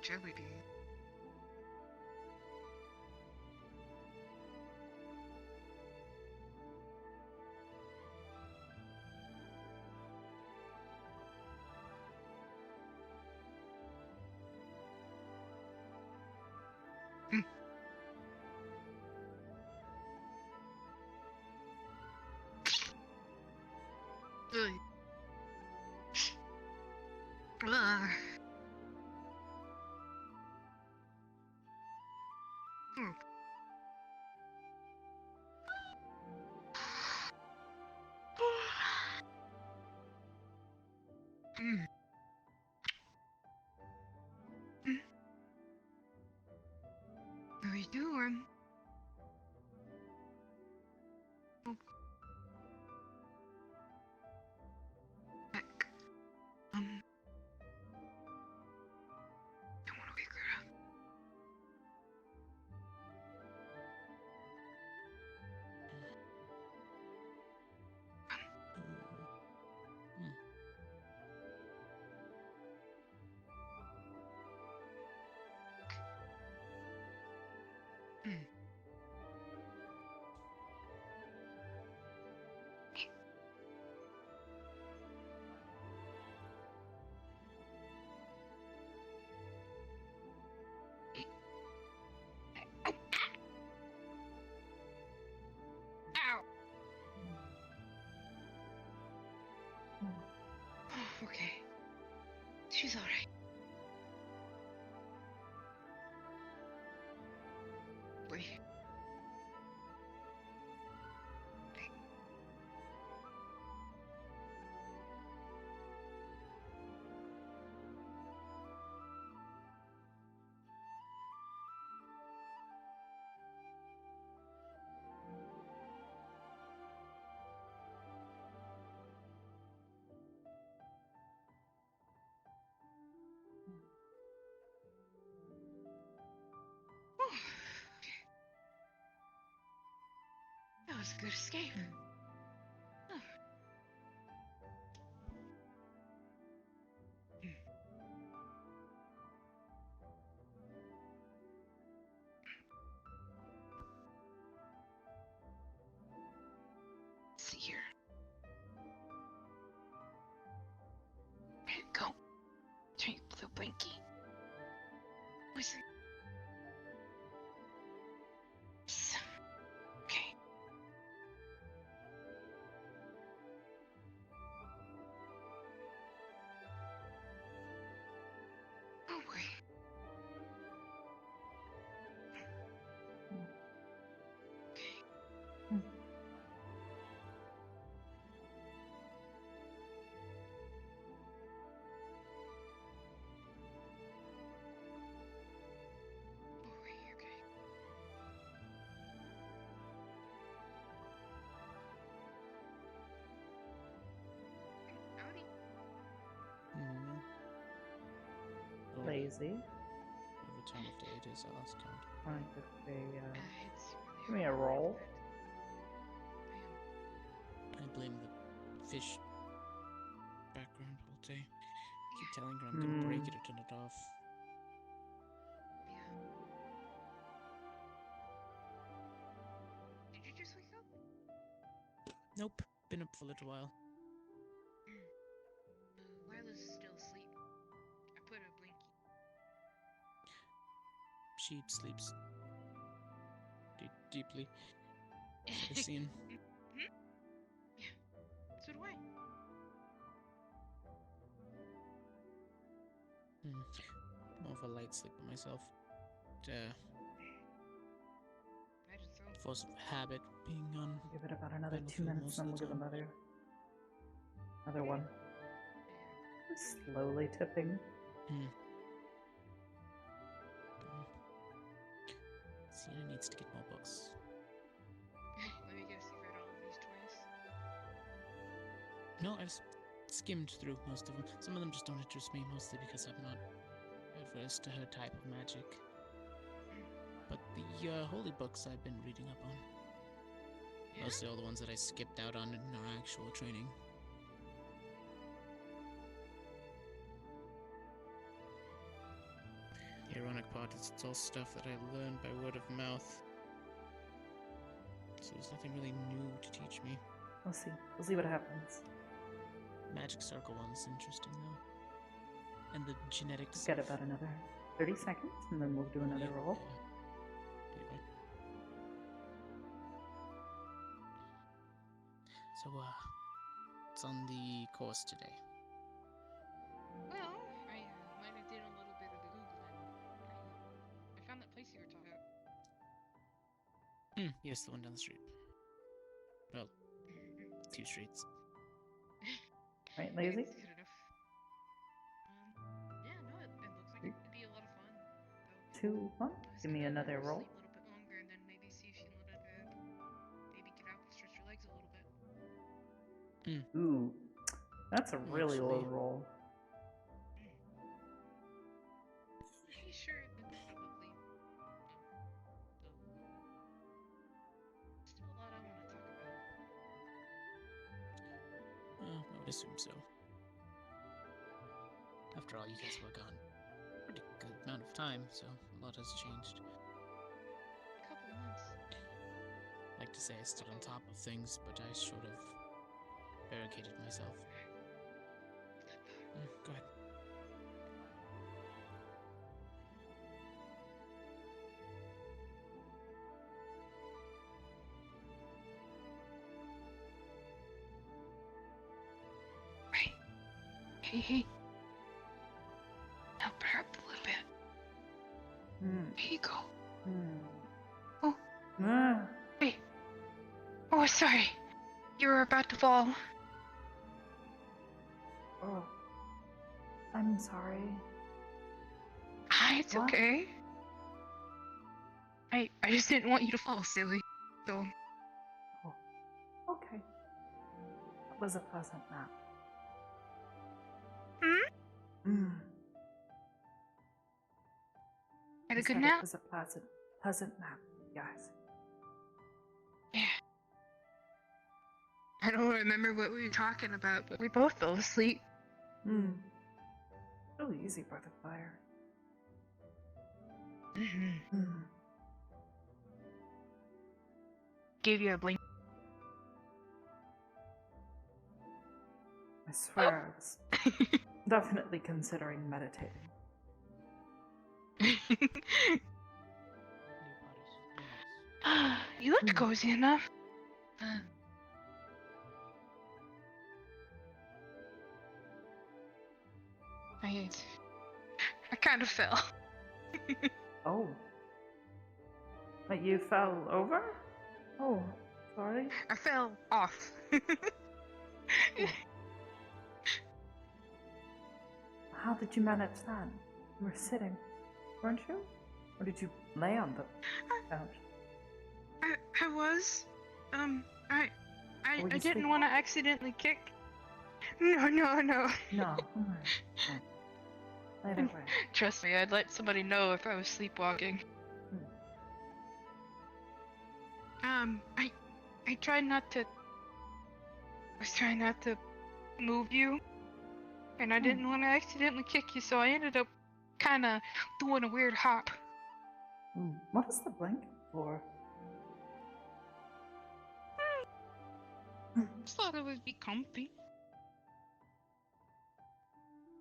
jelly bean. Ugh. Ugh. Hmm. Mm. Mm. What are you doing? Oh. Heck. Don't want to wake her up. Mm. Ow! Oh, okay. She's alright. Wait. Oh. That was a good escape. Oh. Let's see here. There you go. Turn your blue blinky. What's it? Yes. Okay. Oh boy. Okay. Oh boy, okay. Howdy. Oh, Lazy. whatever time of day it is, I lost count. Trying to say, It's really give me a hard to roll. I am. I blame the fish background all day. Keep telling her I'm gonna break it or turn it off. Yeah. Did you just wake up? Nope, been up for a little while. Lila's still asleep. I put a blinky. She sleeps deeply. Should have seen. Yeah. So do I. More of a light sleeper myself. Imagine so. Force of habit being on. Give it about another Battlefield 2 minutes, most then of we'll the give time. another one. Yeah. Slowly tipping. Sienna needs to get more books. Let me guess, you've read all of these twice? No, I've skimmed through most of them. Some of them just don't interest me, mostly because I'm not averse to her type of magic. But the holy books I've been reading up on. Yeah? Mostly all the ones that I skipped out on in our actual training. lot. It's all stuff that I learned by word of mouth. So there's nothing really new to teach me. We'll see. We'll see what happens. Magic circle one's interesting though. And the genetics. Get about another 30 seconds, and then we'll do another roll. Anyway. So, what's on the course today? Well, I might have did a little bit of the Googling. I found that place you were talking about. Yes, the one down the street. Well, 2 streets. Right, lazy? That's good enough. Yeah, no, it looks like it could be a lot of fun. Though. 2, 1. I was Give me gonna another roll. sleep a little bit longer and then maybe see if you wanted to maybe get out and stretch your legs a little bit. Ooh, that's a really low Actually- roll. Pretty sure that's probably still a lot I want to talk about. I would assume so. After all, you guys were gone a pretty good amount of time, so a lot has changed. A couple months. I'd like to say I stood on top of things, but I sort of barricaded myself. Go ahead. Right. Hey. Help her up a little bit. There you go. Oh. Hey. Oh, sorry. You were about to fall. Oh, I'm sorry. It's What? okay. I just didn't want you to fall, silly. So, Oh, okay. That was a pleasant nap. had a You good said nap? It was a pleasant nap, yes. Yeah. I don't remember what we were talking about, but we both fell asleep. Really easy, Breath of Fire. Gave you a blink. I swear I was definitely considering meditating. You looked cozy enough. I kind of fell. Oh. But you fell over? Oh, sorry. I fell off. How did you manage that? You were sitting, weren't you? Or did you lay on the couch? I was. I Were you didn't sleeping? want to accidentally kick. No. No. Alright. Either way. Trust me, I'd let somebody know if I was sleepwalking. I tried not to. I was trying not to move you, and I didn't want to accidentally kick you, so I ended up kind of doing a weird hop. What is the blanket for? Just thought it would be comfy.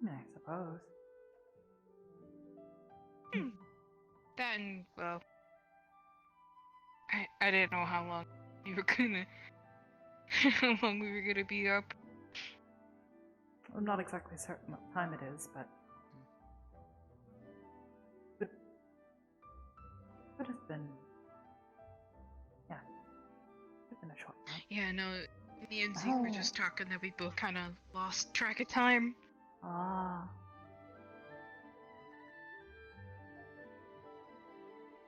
I mean, I suppose. Then, well, I didn't know how long you were gonna, how long we were gonna be up. I'm not exactly certain what time it is, but could have been. Yeah, could have been a short time. Yeah, no, me and Zeke were just talking that we both kind of lost track of time. Ah.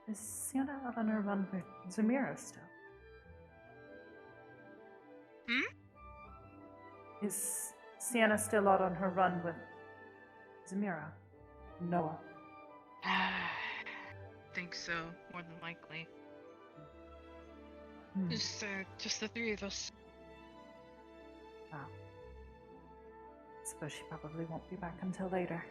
Is Sienna out on her run with Zamira still? Is Sienna still out on her run with Zamira? Noah. Think so, more than likely. Just the three of us. Wow. Suppose she probably won't be back until later.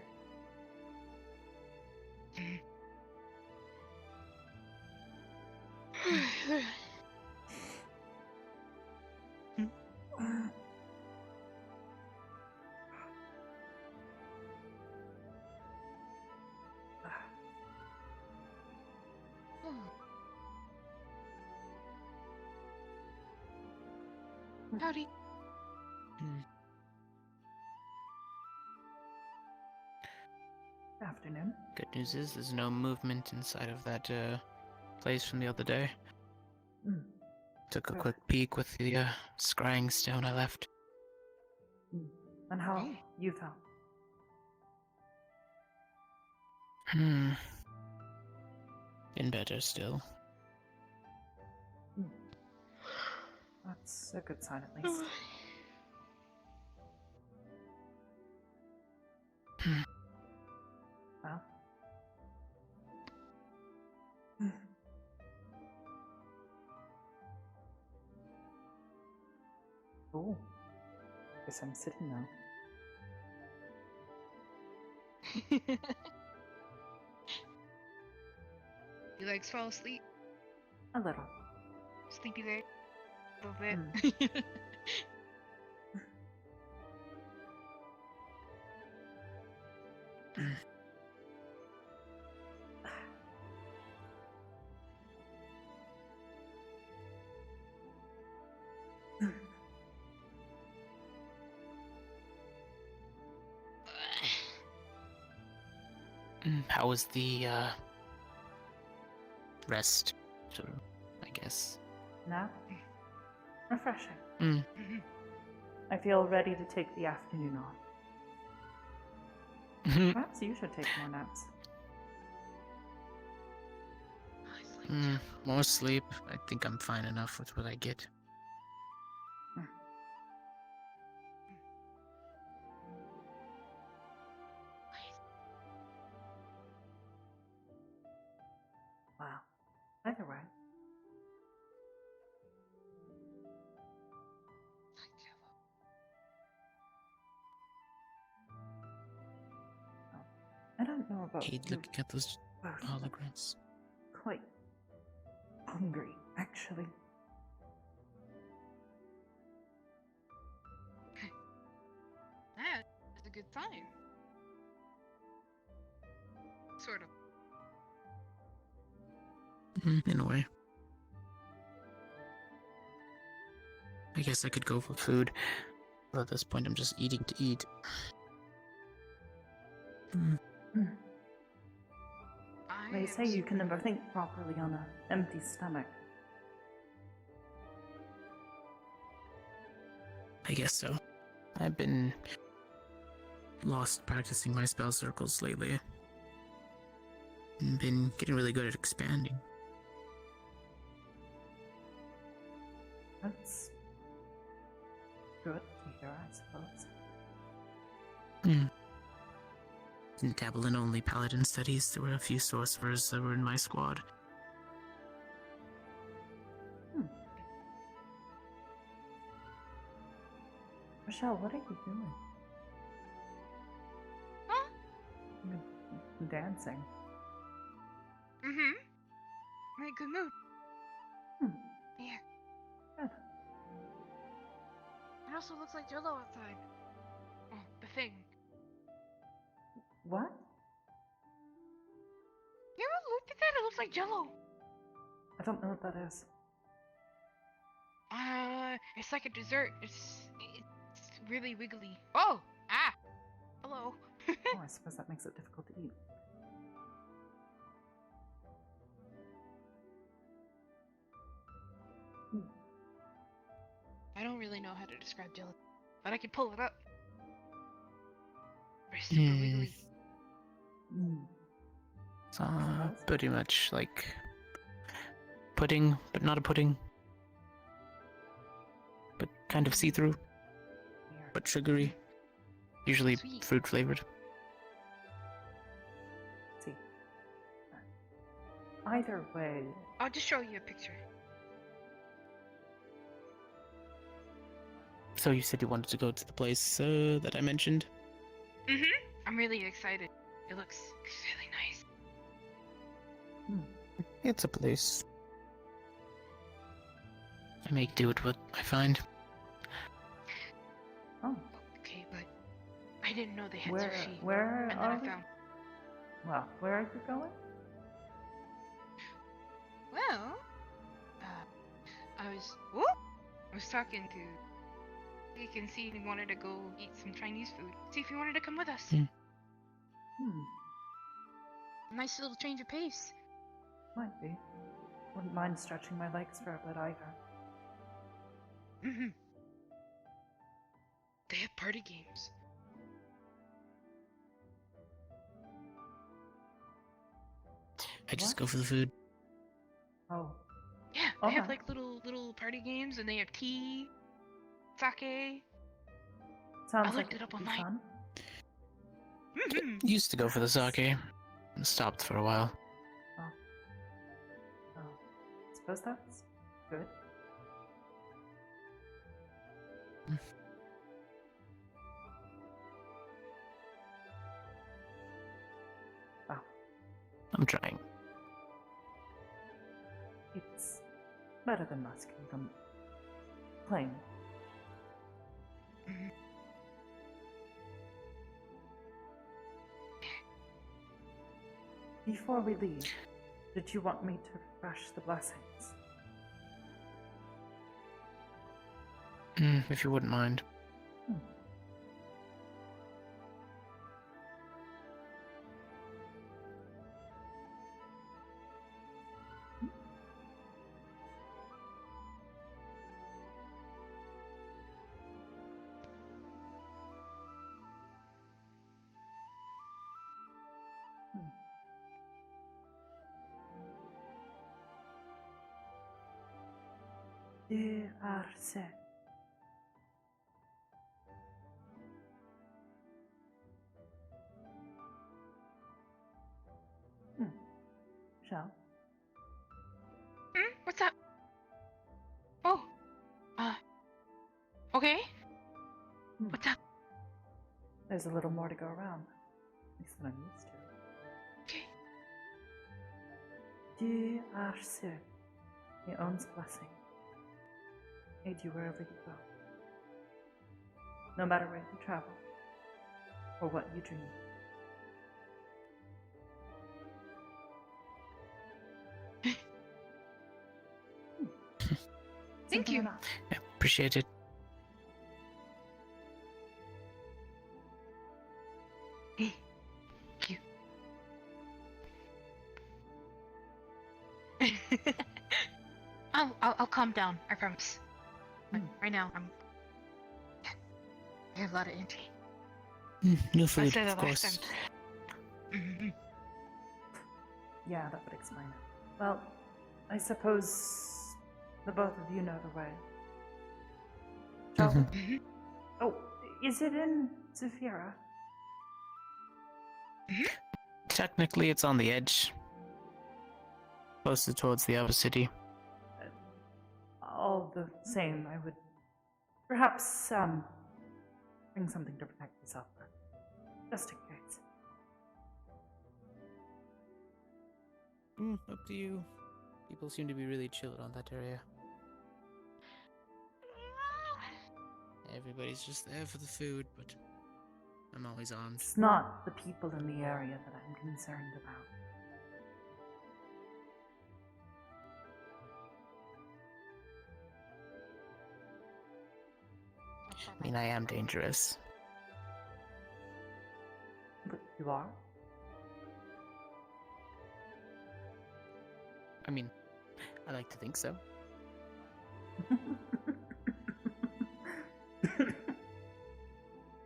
Howdy. Afternoon. Good news is there's no movement inside of that place from the other day. Took a Good. quick peek with the scrying stone I left. And how Oh. you felt? Been better still. That's a good sign, at least. Well. Oh. Guess I'm sitting now. You legs fall asleep? A little. Sleepy there? A little bit. How was the rest? I guess. Now? Refreshing. Mm. I feel ready to take the afternoon off. Perhaps you should take more naps. More sleep. I think I'm fine enough with what I get. Wow. Either way. I don't know about Hate you, looking at those but holograms. quite hungry, actually. That is a good sign. Sort of. In a way. I guess I could go for food. But at this point, I'm just eating to eat. They say you can never think properly on an empty stomach. I guess so. I've been lost practicing my spell circles lately. And been getting really good at expanding. That's good to hear, I suppose. In Tabelin only paladin studies, there were a few sorcerers that were in my squad. Michelle, what are you doing? Huh? You're dancing. I'm in a good mood. Yeah. Good. It also looks like Jello outside. Oh, the thing. What? You ever looked at that? It looks like Jello. I don't know what that is. It's like a dessert. It's really wiggly. Oh! Ah! Hello. Oh, I suppose that makes it difficult to eat. I don't really know how to describe Jello, but I can pull it up. They're super wiggly. Pretty much like pudding, but not a pudding. But kind of see-through, Weird. but sugary. Usually Sweet. fruit flavored. Let's see. Either way, I'll just show you a picture. So you said you wanted to go to the place that I mentioned? I'm really excited. It looks really nice. It's a place. make do with what I find. Oh, Okay, but I didn't know they had where sushi. where And then are I we? found. Well, where are you going? Well, I was talking to Geek and see if he wanted to go eat some Chinese food. See if he wanted to come with us. Hmm, Nice little change of pace. might be. Wouldn't mind stretching my legs for a bit either. Mm-hmm. They have party games. I just What? go for the food. Oh, Yeah, they have Okay. like little party games, and they have tea, sake. sounds I like looked it it up would be online. fun. Mm-hmm. Used to go for the sake. And stopped for a while. Oh, I suppose that's good. Wow, I'm trying. it's better than masking them. Plain. Mhm. Before we leave, did you want me to refresh the blessings? If you wouldn't mind. Hmm. Hmm. De arse. Hmm. Shall? What's up? Oh, okay. Hmm. What's up? There's a little more to go around. At least than I'm used to. Okay. De arse. He owns blessing. Aid you wherever you go. No matter where you travel. Or what you dream. Thank Simple you. enough. I appreciate it. Thank you. I'll calm down. I promise. But right now, I have a lot of energy. No I food, said of that last course. time. Mm-hmm. Yeah, that would explain it. Well, I suppose the both of you know the way. Shall we? Mm-hmm. Oh, is it in Zafira? Technically, it's on the edge. Closer towards the other city. All the same, I would perhaps bring something to protect yourself, just in case. Up to you. People seem to be really chill around that area. Everybody's just there for the food, but I'm always armed. It's not the people in the area that I'm concerned about. I mean, I am dangerous. But you are? I mean, I like to think so.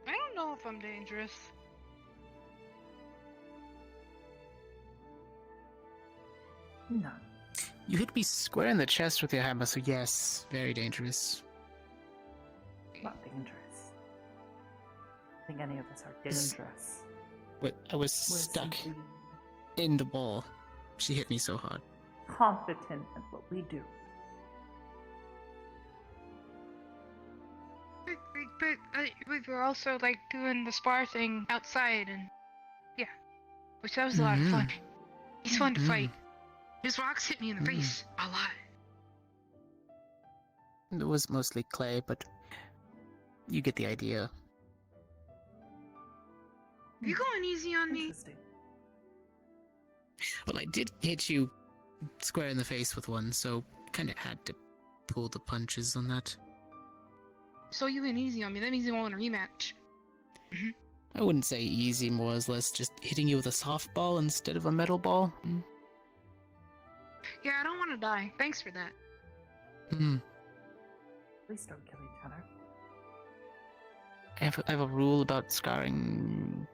I don't know if I'm dangerous. No. You hit me square in the chest with your hammer, so yes, very dangerous. Not dangerous. I think any of us are dangerous. But I was We're stuck simply in the wall. She hit me so hard. competent at what we do. But we were also like doing the spar thing outside, and yeah, which that was a lot of fun. He's fun to fight. His rocks hit me in the face a lot. It was mostly clay, but you get the idea. You going easy on me? Interesting. Well, I did hit you square in the face with one, so kind of had to pull the punches on that. So you went easy on me. That means you want a rematch. I wouldn't say easy, more or less just hitting you with a softball instead of a metal ball. Yeah, I don't want to die. Thanks for that. Please don't kill each other. I have a rule about scarring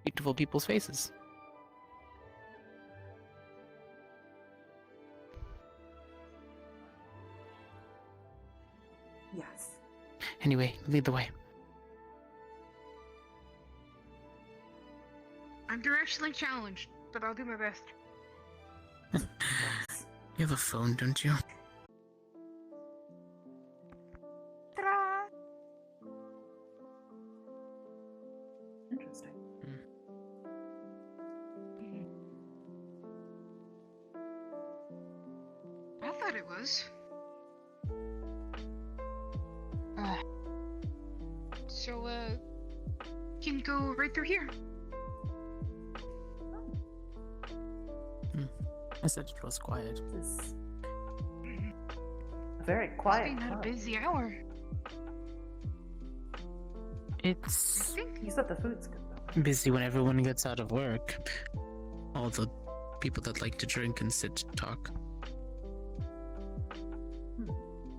beautiful people's faces. Yes. Anyway, lead the way. I'm directionally challenged, but I'll do my best. Yes. You have a phone, don't you? Ta-da! Interesting. I thought it was. So, can go right through here. I said it was quiet. This is a very It's quiet being not a club. busy hour. I It's think. You said the food's good though. busy when everyone gets out of work. All the people that like to drink and sit and talk.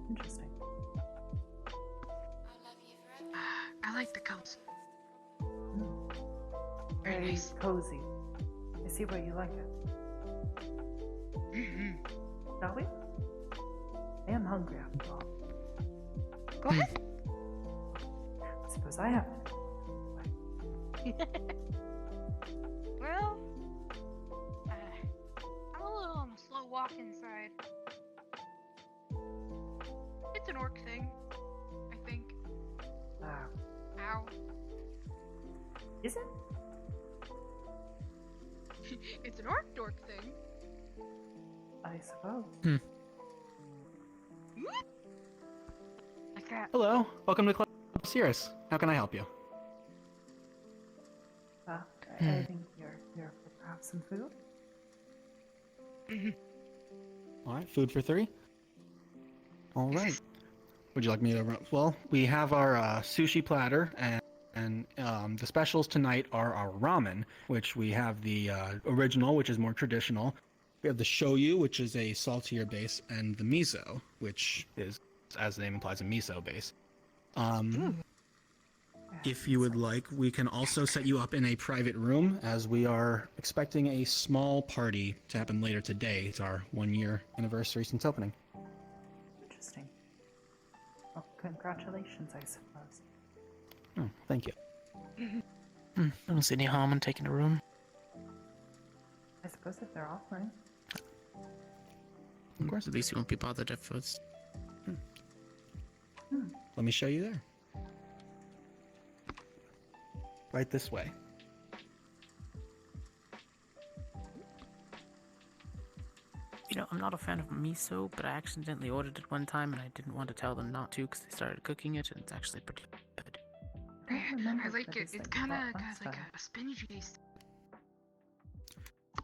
Interesting. I like the colors. Hmm. Very Very nice. cozy. I see why you like it. Shall we? I am hungry after all. Go ahead. I suppose I have to. Well, I'm a little on the slow walk inside. It's an orc thing, I think. Ow. Is it? It's an orc dork thing. I suppose. Like that. Hello, welcome to Club Cirrus. How can I help you? I think you're here for perhaps some food. All right, food for 3. All right. Would you like me to? Well, we have our sushi platter, and the specials tonight are our ramen, which we have the original, which is more traditional. We have the shoyu, which is a saltier base, and the miso, which is, as the name implies, a miso base. If you would like, we can also set you up in a private room, as we are expecting a small party to happen later today. It's our 1-year anniversary since opening. Interesting. Well, congratulations, I suppose. Oh, thank you. I don't see any harm in taking a room. I suppose if they're offering. Of course. At least you won't be bothered if it's... Let me show you there. Right this way. You know, I'm not a fan of miso, but I accidentally ordered it one time and I didn't want to tell them not to because they started cooking it and it's actually pretty good. I like it. It's kind of got like a spinachy taste.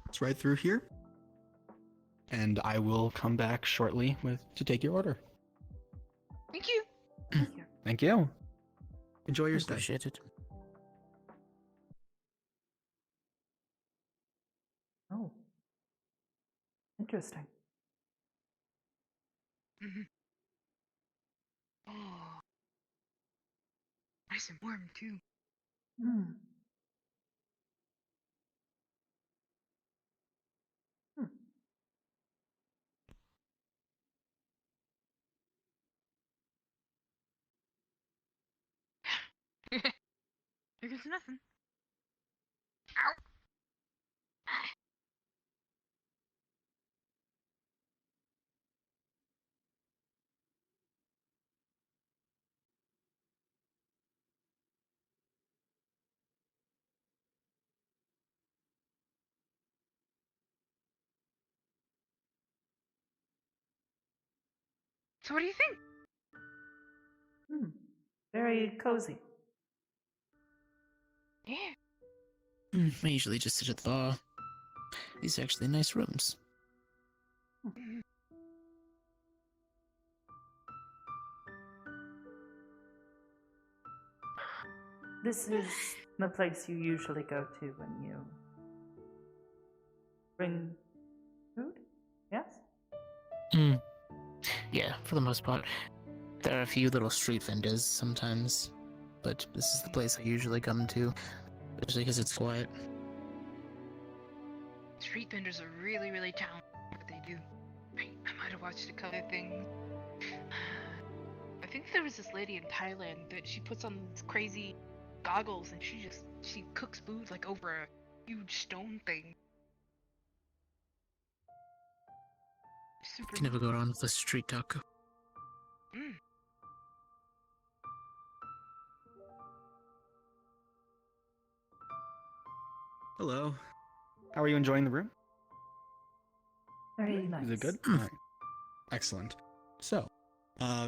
It's right through here. And I will come back shortly to take your order. Thank you. Thank you. Thank you. Enjoy your stay. Appreciate it. Oh. Interesting. Oh, nice and warm too. Hmm. Hmm. Here goes nothing. Ow. So what do you think? Very cozy. Yeah. I usually just sit at the bar. These are actually nice rooms. Mhm. This is the place you usually go to when you bring food? Yes? Yeah, for the most part. There are a few little street vendors sometimes, but this is the place I usually come to, especially because it's quiet. Street vendors are really, really talented at what they do. I might have watched a couple of things. I think there was this lady in Thailand that she puts on these crazy goggles and she cooks food like over a huge stone thing. Super. Can never go wrong with a street taco. Mm. Hello. How are you enjoying the room? Very nice. Is it good? All right. Excellent. So,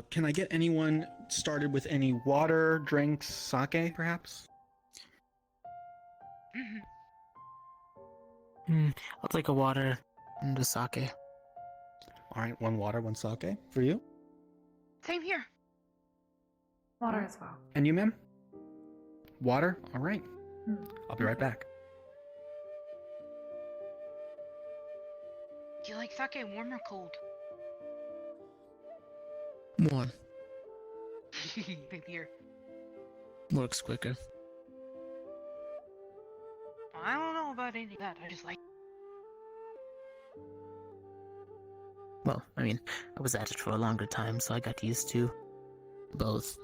can I get anyone started with any water, drinks, sake, perhaps? Mhm. I'll take a water and a sake. All right, one water, one sake for you. Same here. Water as well. And you, ma'am? Water? All right. Hmm. I'll be right back. Do you like sake warm or cold? Warm. Same here. Works quicker. I don't know about any of that. I just like. Well, I mean, I was at it for a longer time, so I got used to both.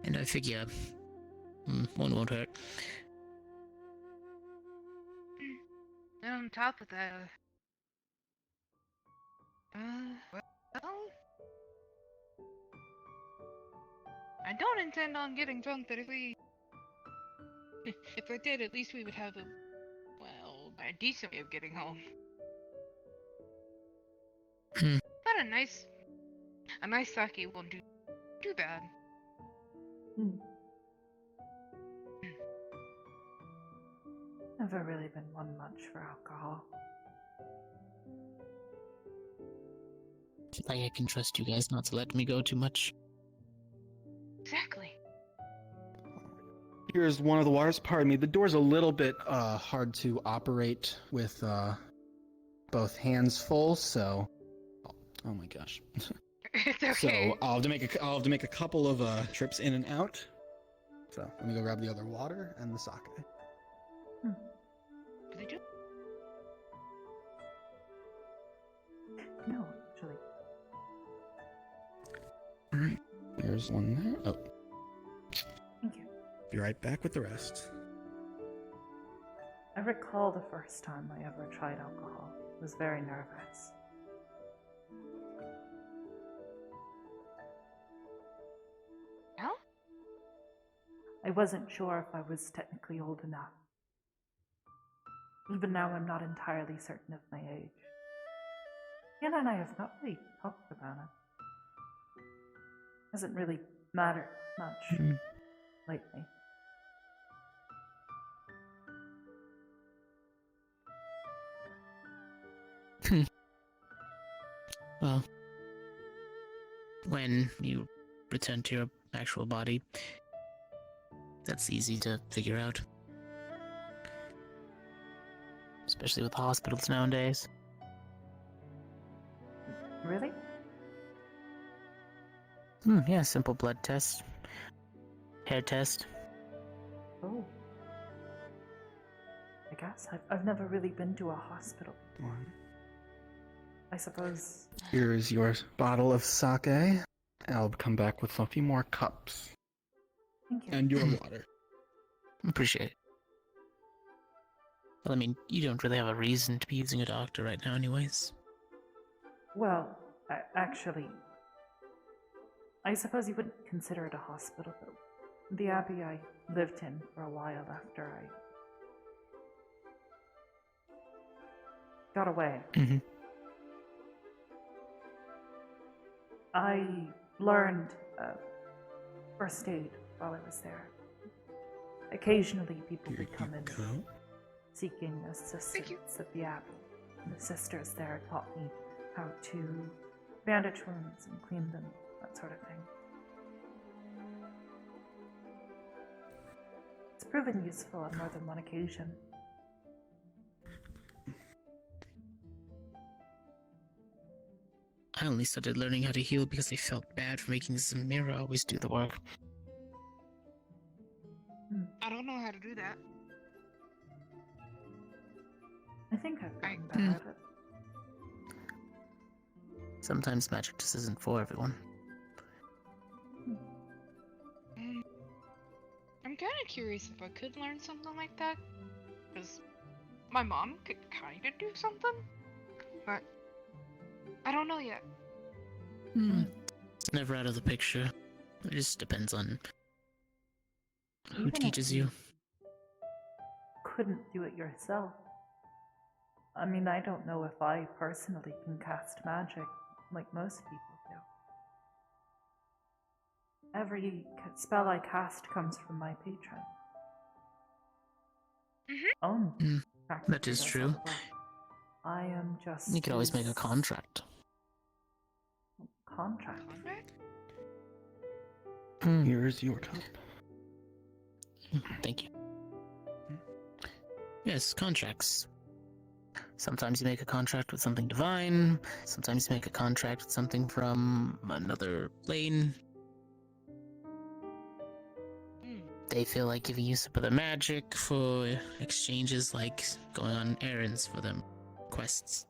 And I figure one won't hurt. And on top of that, well, I don't intend on getting drunk. But if I did, at least we would have a decent way of getting home. But a nice sake won't do too bad. Hmm. Never really been one much for alcohol. I can trust you guys not to let me go too much. Exactly. Here's one of the waters. Pardon me. The door's a little bit hard to operate with both hands full, so. Oh my gosh. It's okay. So I'll have to make a couple of trips in and out. So let me go grab the other water and the sake. Do they do? No, actually. All right. There's one there. Oh, Thank you. be right back with the rest. I recall the first time I ever tried alcohol. I was very nervous. No? I wasn't sure if I was technically old enough. Even now, I'm not entirely certain of my age. Ian and I have not really talked about it. Hasn't really mattered much lately. Well, when you return to your actual body, that's easy to figure out. Especially with hospitals nowadays. Really? Yeah, simple blood test. Hair test. Oh. I guess. I've never really been to a hospital. I suppose. Here's your bottle of sake. I'll come back with a few more cups. Thank you. And your water. Appreciate it. Well, I mean, you don't really have a reason to be using a doctor right now anyways. Well, actually, I suppose you wouldn't consider it a hospital, though. The abbey I lived in for a while after I got away. I learned first aid while I was there. Occasionally, people Here would come you in go. seeking assistance at the abbey. And the sisters there taught me how to bandage wounds and clean them, that sort of thing. It's proven useful on more than one occasion. I only started learning how to heal because I felt bad for making Zamira always do the work. I don't know how to do that. I think I've gotten better at it. Sometimes magic just isn't for everyone. I'm kind of curious if I could learn something like that, because my mom could kind of do something, but I don't know yet. It's never out of the picture. It just depends on who Even if teaches you. Couldn't do it yourself. I mean, I don't know if I personally can cast magic like most people do. Every spell I cast comes from my patron. That is true. I am just. You could always make a contract. Contract? Here's your cup. Thank you. Yes, contracts. Sometimes you make a contract with something divine, sometimes you make a contract with something from another plane. They feel like giving you some of their magic for exchanges like going on errands for them, quests.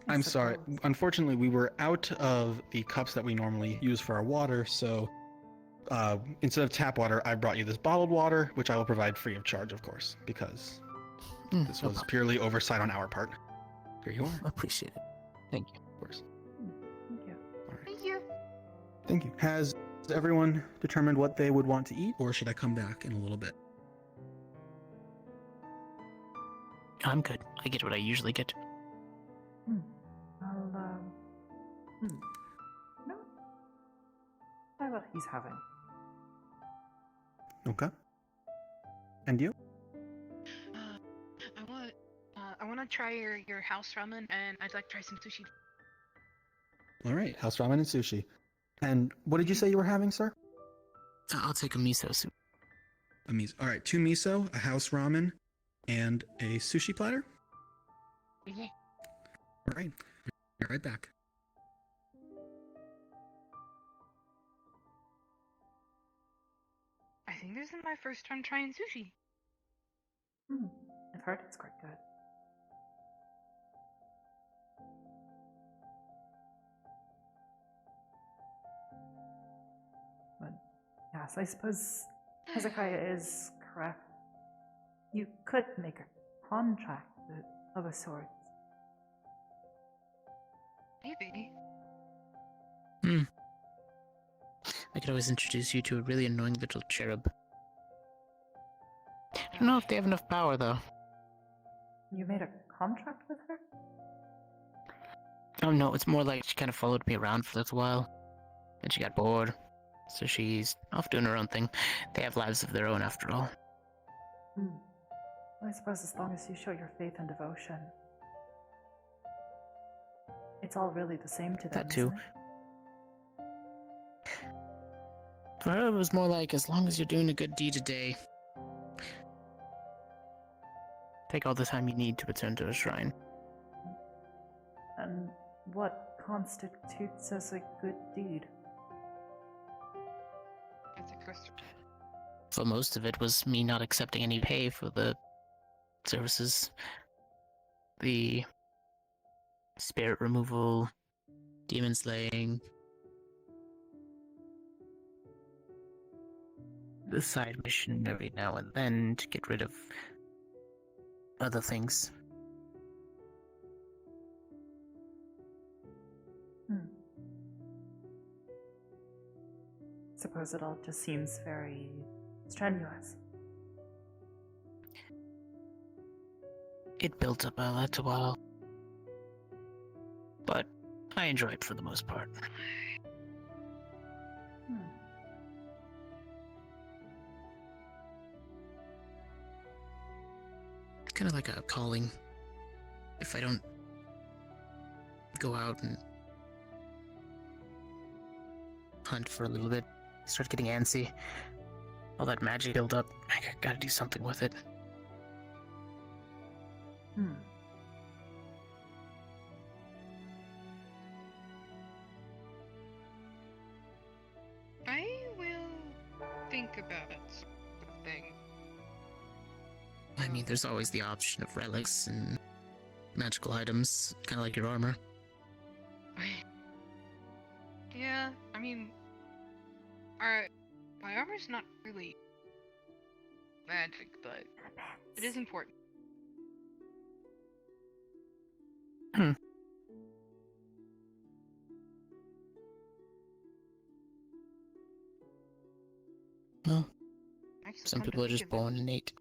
I'm sorry. Unfortunately, we were out of the cups that we normally use for our water, so instead of tap water, I brought you this bottled water, which I will provide free of charge, of course, because this was purely oversight on our part. Here you are. Appreciate it. Thank you. Of course. Thank you. All right. Thank you. Thank you. Has everyone determined what they would want to eat, or should I come back in a little bit? I'm good. I get what I usually get. I'll, no. Try what he's having. Okay. And you? I want to try your house ramen, and I'd like to try some sushi. All right. House ramen and sushi. And what did you say you were having, sir? I'll take a miso soup. A miso. All right. 2 miso, a house ramen, and a sushi platter. Yeah. All right. Be right back. I think this is my first time trying sushi. I've heard it's quite good. But yes, I suppose Hezekiah is correct. You could make a contract of a sort. Maybe. I could always introduce you to a really annoying little cherub. I don't know if they have enough power, though. You made a contract with her? Oh no, it's more like she kind of followed me around for a little while. Then she got bored. So she's off doing her own thing. They have lives of their own, after all. I suppose as long as you show your faith and devotion. It's all really the same to them, That too. isn't it? For her, it was more like, as long as you're doing a good deed a day, take all the time you need to return to a shrine. And what constitutes as a good deed? That's a question. For most of it was me not accepting any pay for the services. The spirit removal, demon slaying, the side mission every now and then to get rid of other things. Suppose it all just seems very strenuous. It built up a little while. But I enjoy it for the most part. Hmm. It's kind of like a calling. If I don't go out and hunt for a little bit, start getting antsy, all that magic build up, I gotta do something with it. Hmm. I will think about it, sort of thing. I mean, there's always the option of relics and magical items, kind of like your armor. Yeah, I mean, my armor's not really magic, but it is important. Well, Actually, some come to people are think just of it- born innate.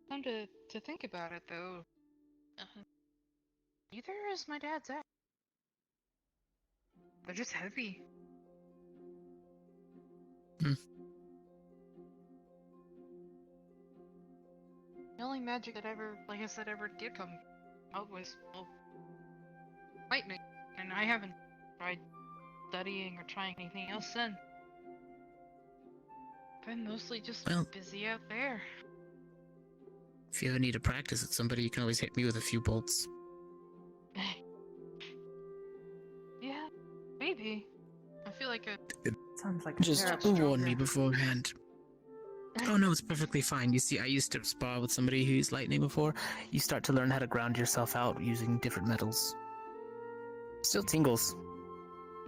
Come to think about it, though, neither is my dad's axe. They're just heavy. Hmm. The only magic that ever, like I said, ever did come out was, well, lightning, and I haven't tried studying or trying anything else since. Been mostly just Well- busy out there. If you ever need to practice with somebody, you can always hit me with a few bolts. Yeah, maybe. I feel like Sounds like a Just terrible warn me joker. beforehand. Oh no, it's perfectly fine. You see, I used to spar with somebody who used lightning before. You start to learn how to ground yourself out using different metals. Still tingles,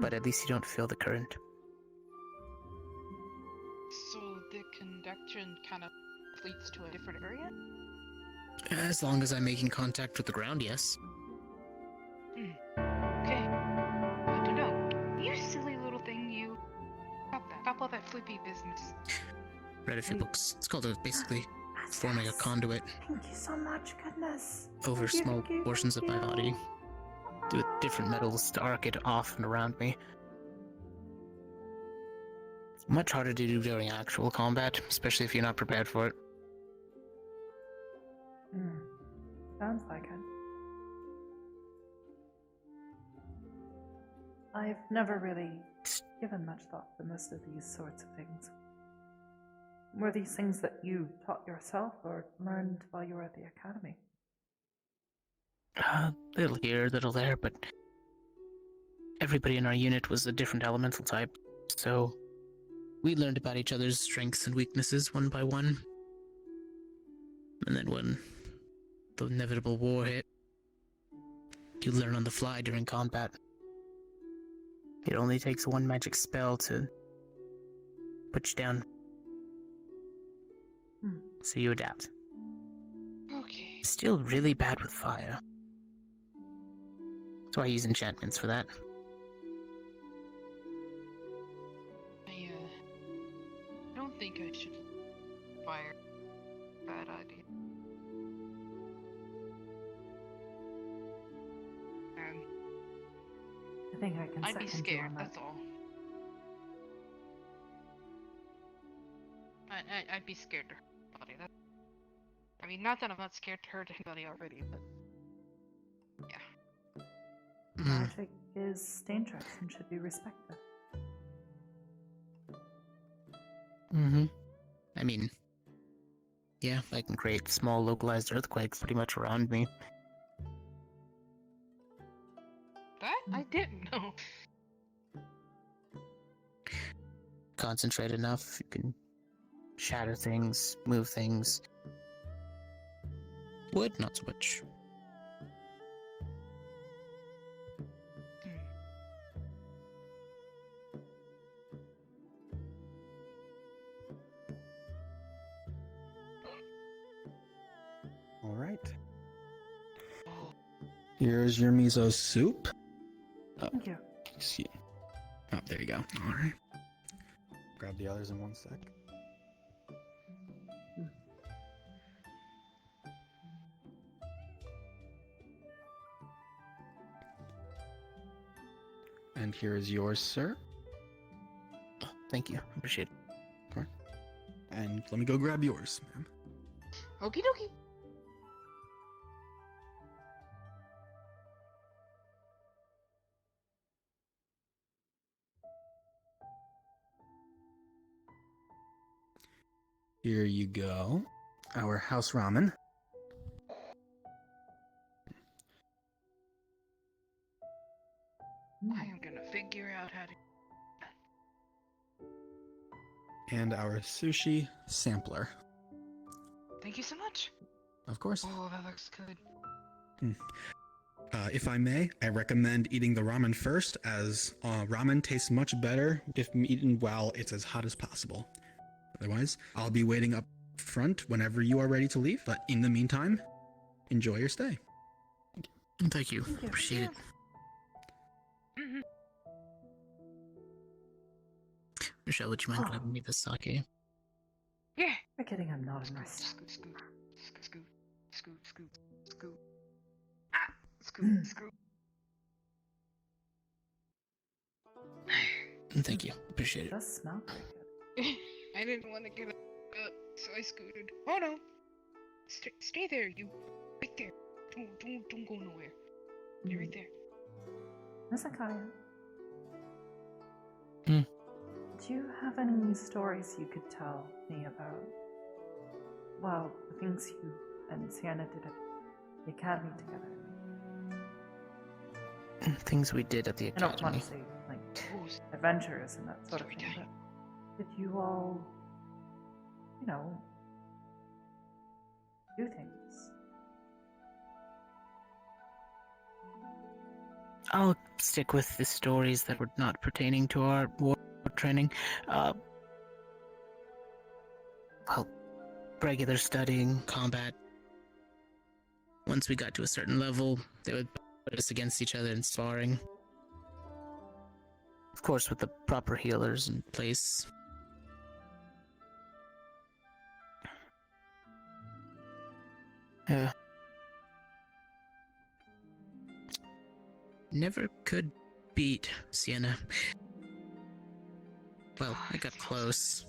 but at least you don't feel the current. so the conduction kind of leads to a different area. As long as I'm making contact with the ground, yes. Okay. I don't know. You silly little thing, you. Stop that. Stop all that flippy business. Read a few books. It's called basically forming a Yes. conduit Thank you so much, goodness. over Thank you, small thank you, portions of thank my you. body. With different metals to arc it off and around me. It's much harder to do during actual combat, especially if you're not prepared for it. Hmm. Sounds like it. I've never really given much thought to most of these sorts of things. Were these things that you taught yourself or learned while you were at the academy? Little here, little there, but everybody in our unit was a different elemental type, so we learned about each other's strengths and weaknesses one by one. And then when the inevitable war hit, you learn on the fly during combat. It only takes one magic spell to put you down. So you adapt. Okay. Still really bad with fire. So I use enchantments for that. I don't think I should fire. Bad idea. I think I can I'd be second you scared, on that. that's all. I'd be scared to hurt anybody. I mean, not that I'm not scared to hurt anybody already, but yeah. Magic is dangerous and should be respected. Mm-hmm. I mean, yeah, I can create small localized earthquakes pretty much around me. That I didn't know. Concentrate enough, you can shatter things, move things. Wood, not so much. All right. Here's your miso soup. Thank you. See. Oh, there you go. All right. Grab the others in one sec. And here is yours, sir. Thank you. Appreciate it. And let me go grab yours, ma'am. Okie dokie. Here you go. Our house ramen. I am gonna figure out how to. And our sushi sampler. Thank you so much. Of course. Oh, that looks good. If I may, I recommend eating the ramen first, as ramen tastes much better if eaten while it's as hot as possible. Otherwise, I'll be waiting up front whenever you are ready to leave, but in the meantime, enjoy your stay. Thank you. Appreciate it. Mhm. Michelle, would you mind grabbing me the sake? Yeah. Forgetting I'm not in rest. Scoot, scoot, scoot, scoot, scoot, scoot, scoot. Ah, scoot, scoot. Thank you. Appreciate It it. does smell pretty good. I didn't want to get up, so I scooted. Oh no! Stay there, you. Right there. Don't go nowhere. Stay right there. Misakaya, Hmm. do you have any stories you could tell me about, well, the things you and Sienna did at the academy together? Things we did at the I don't want academy. to say, like, Oh, adventures and that sort of Story thing, time. but did you all, you know, do things? I'll stick with the stories that were not pertaining to our war training. Well, regular studying, combat. Once we got to a certain level, they would put us against each other in sparring. Of course, with the proper healers in place. Never could beat Sienna. Well, I got close.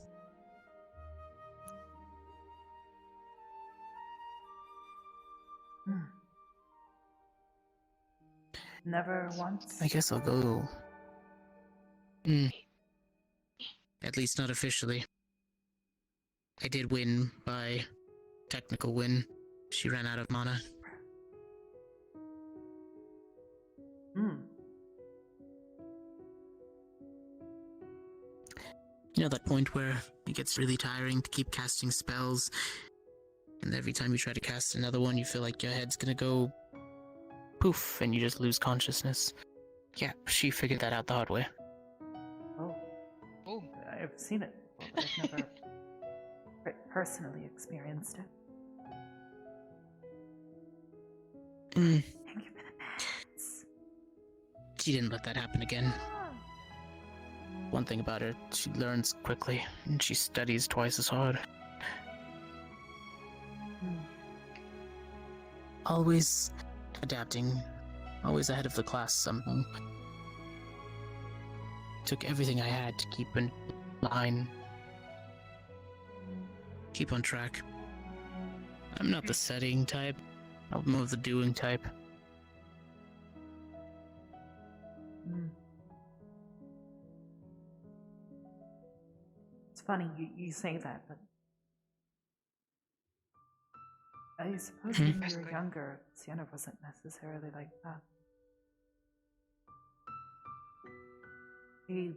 Never once? I guess I'll go. At least not officially. I did win by technical win. She ran out of mana. You know that point where it gets really tiring to keep casting spells, and every time you try to cast another one, you feel like your head's gonna go poof, and you just lose consciousness. Yeah, she figured that out the hard way. Oh. I've seen it before, but I've never personally experienced it. Thank you for the meds. She didn't let that happen again. One thing about her, she learns quickly, and she studies twice as hard. Always adapting, always ahead of the class somehow. Took everything I had to keep in line, keep on track. I'm not the studying type, I'm more of the doing type. It's funny you say that, but I suppose when you were younger, Sienna wasn't necessarily like that. He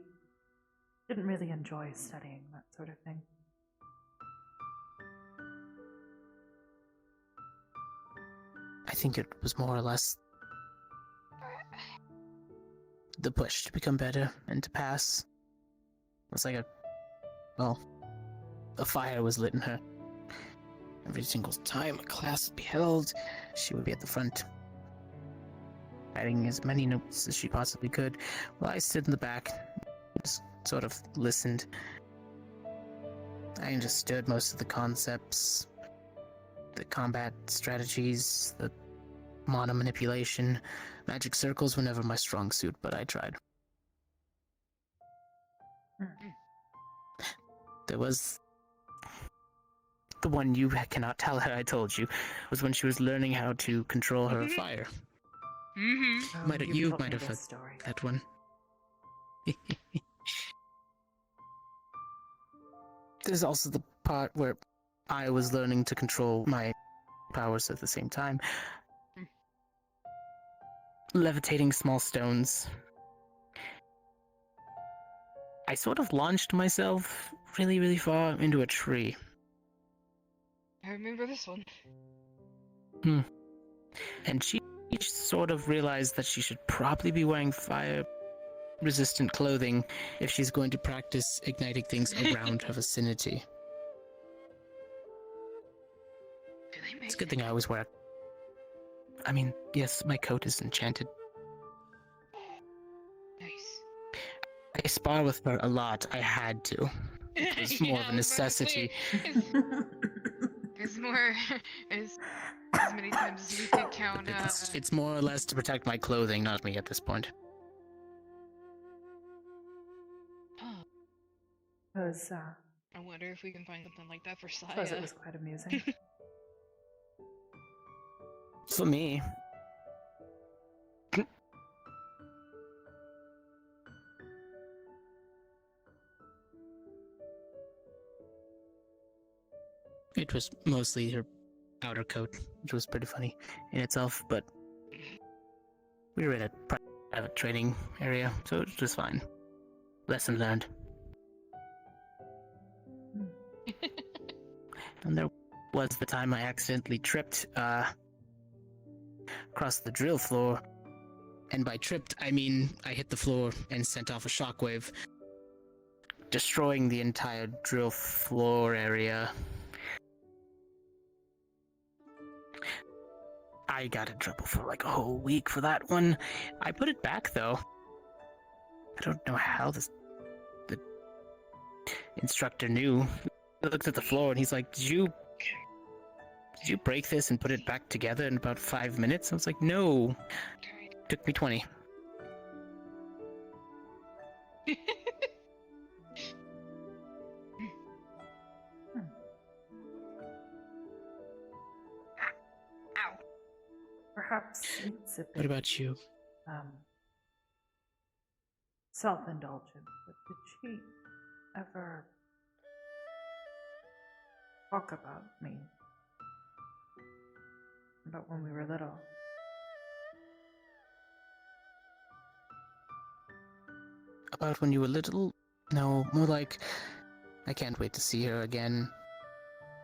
didn't really enjoy studying, that sort of thing. I think it was more or less the push to become better and to pass. It was like a fire was lit in her. Every single time a class would be held, she would be at the front, writing as many notes as she possibly could, while I stood in the back, just sort of listened. I understood most of the concepts, the combat strategies, the mana manipulation. Magic circles were never my strong suit, but I tried. There was the one you cannot tell her I told you was when she was learning how to control her fire. Mm-hmm. Oh, You you've told might me have this heard story. that one. There's also the part where I was learning to control my powers at the same time. Levitating small stones. I sort of launched myself really, really far into a tree. I remember this one. And she sort of realized that she should probably be wearing fire-resistant clothing if she's going to practice igniting things around her vicinity. Do they make It's a good thing I always wear. I mean, yes, my coat is enchanted. Nice. I spar with her a lot. I had to. It was more of a I was about to say, necessity. It's more as many times as we could count. It's more or less to protect my clothing, not me at this point. It was, I wonder if we can find something like that for I suppose Saya. it was quite amusing. For me. It was mostly her outer coat, which was pretty funny in itself, but we were in a private training area, so it was fine. Lesson learned. And there was the time I accidentally tripped across the drill floor. And by tripped, I mean I hit the floor and sent off a shockwave, destroying the entire drill floor area. I got in trouble for like a whole week for that one. I put it back though. I don't know how the instructor knew. He looked at the floor and he's like, Did you break this and put it back together in about 5 minutes? I was like, no. Took me 20. Ow. Perhaps it's a What bit about you? self-indulgent, but did she ever talk about me? About when we were little? About when you were little? No, more like, I can't wait to see her again.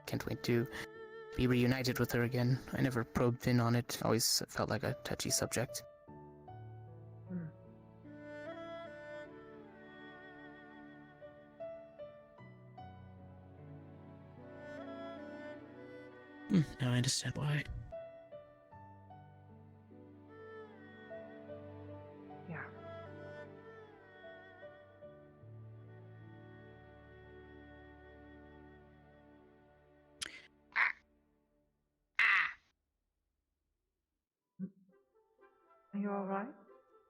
Can't wait to be reunited with her again. I never probed in on it. Always felt like a touchy subject. Now I understand why. Yeah. Are you alright?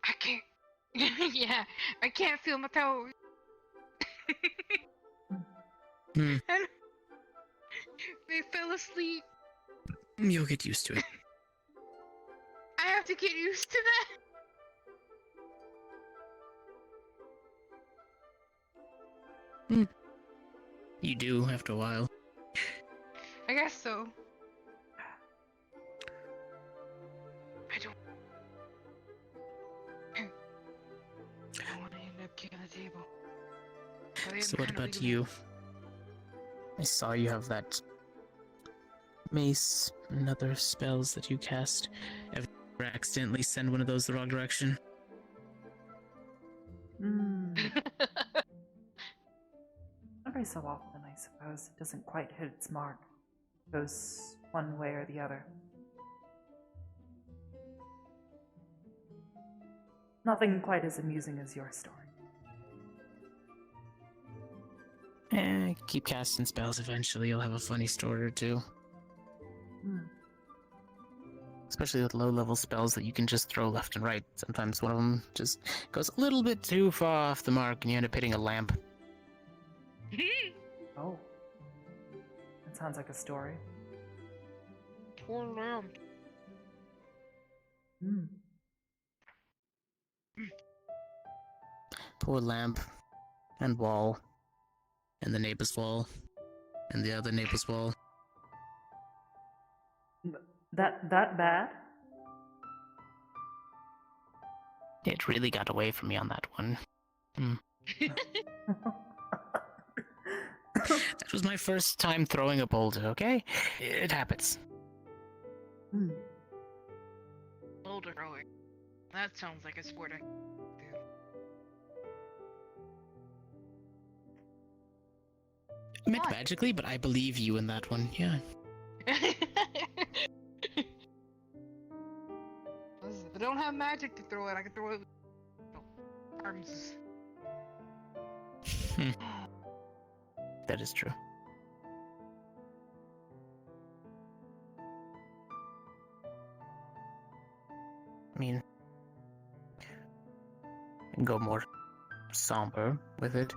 I can't. Yeah, I can't feel my toes. Hmm. And they fell asleep. You'll get used to it. I have to get used to that. You do, after a while. I guess so. I don't want to end up killing the table. But I am So what kinda about leaving. you? I saw you have that mace and other spells that you cast. Ever accidentally send one of those the wrong direction? Every so often, I suppose. It doesn't quite hit its mark. It goes one way or the other. Nothing quite as amusing as your story. Keep casting spells, eventually you'll have a funny story or two. Especially with low-level spells that you can just throw left and right. Sometimes one of them just goes a little bit too far off the mark and you end up hitting a lamp. Oh. That sounds like a story. Poor lamb. Hmm. Poor lamp, and wall, and the neighbor's wall, and the other neighbor's wall. That bad? It really got away from me on that one. That was my first time throwing a boulder, okay? It happens. Hmm. Boulder throwing. That sounds like a sport I could Meant What? magically, but I believe you in that one, yeah. do. Listen, if I don't have magic to throw it, I can throw it with arms. That is true. I mean, I can go more somber with it.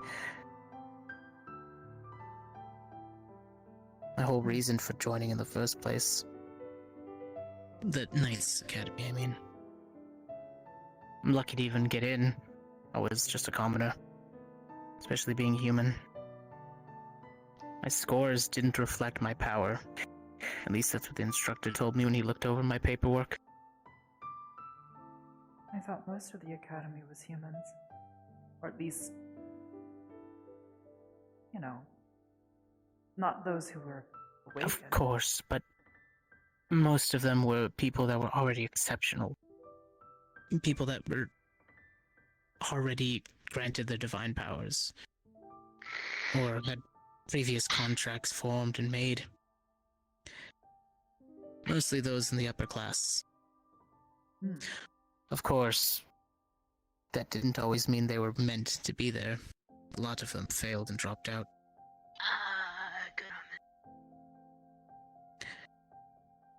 My whole reason for joining in the first place. The Knights Academy, I mean. I'm lucky to even get in. I was just a commoner. Especially being human. My scores didn't reflect my power. At least that's what the instructor told me when he looked over my paperwork. I thought most of the academy was humans. Or at least, you know, not those who were awakened. Of course, but most of them were people that were already exceptional. People that were already granted their divine powers. Or had previous contracts formed and made. Mostly those in the upper class. Hmm. Of course, that didn't always mean they were meant to be there. A lot of them failed and dropped out. Good on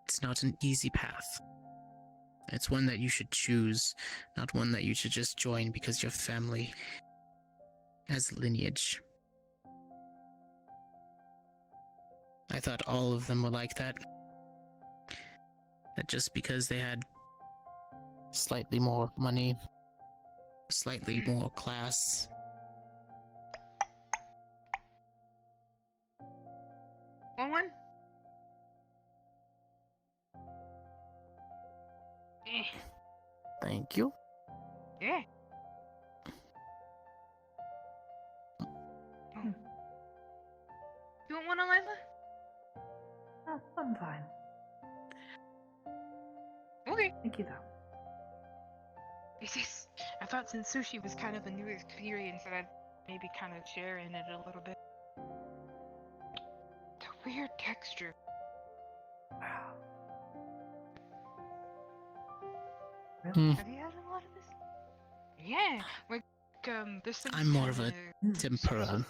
It's not an easy path. It's one that you should choose, not one that you should just join because your family has lineage. I thought all of them were like that. That just because they had slightly more money, slightly more class. one? Eh, Thank you. yeah. You want one, Alyla? Oh, I'm fine. Okay. Thank you, though. Yes. I thought since sushi was kind of a new experience that I'd maybe kind of share in it a little bit. The weird texture. Wow. Hmm. Really? Have you had a lot of this? Yeah. Like, there's some. I'm more of a Hmm. tempura.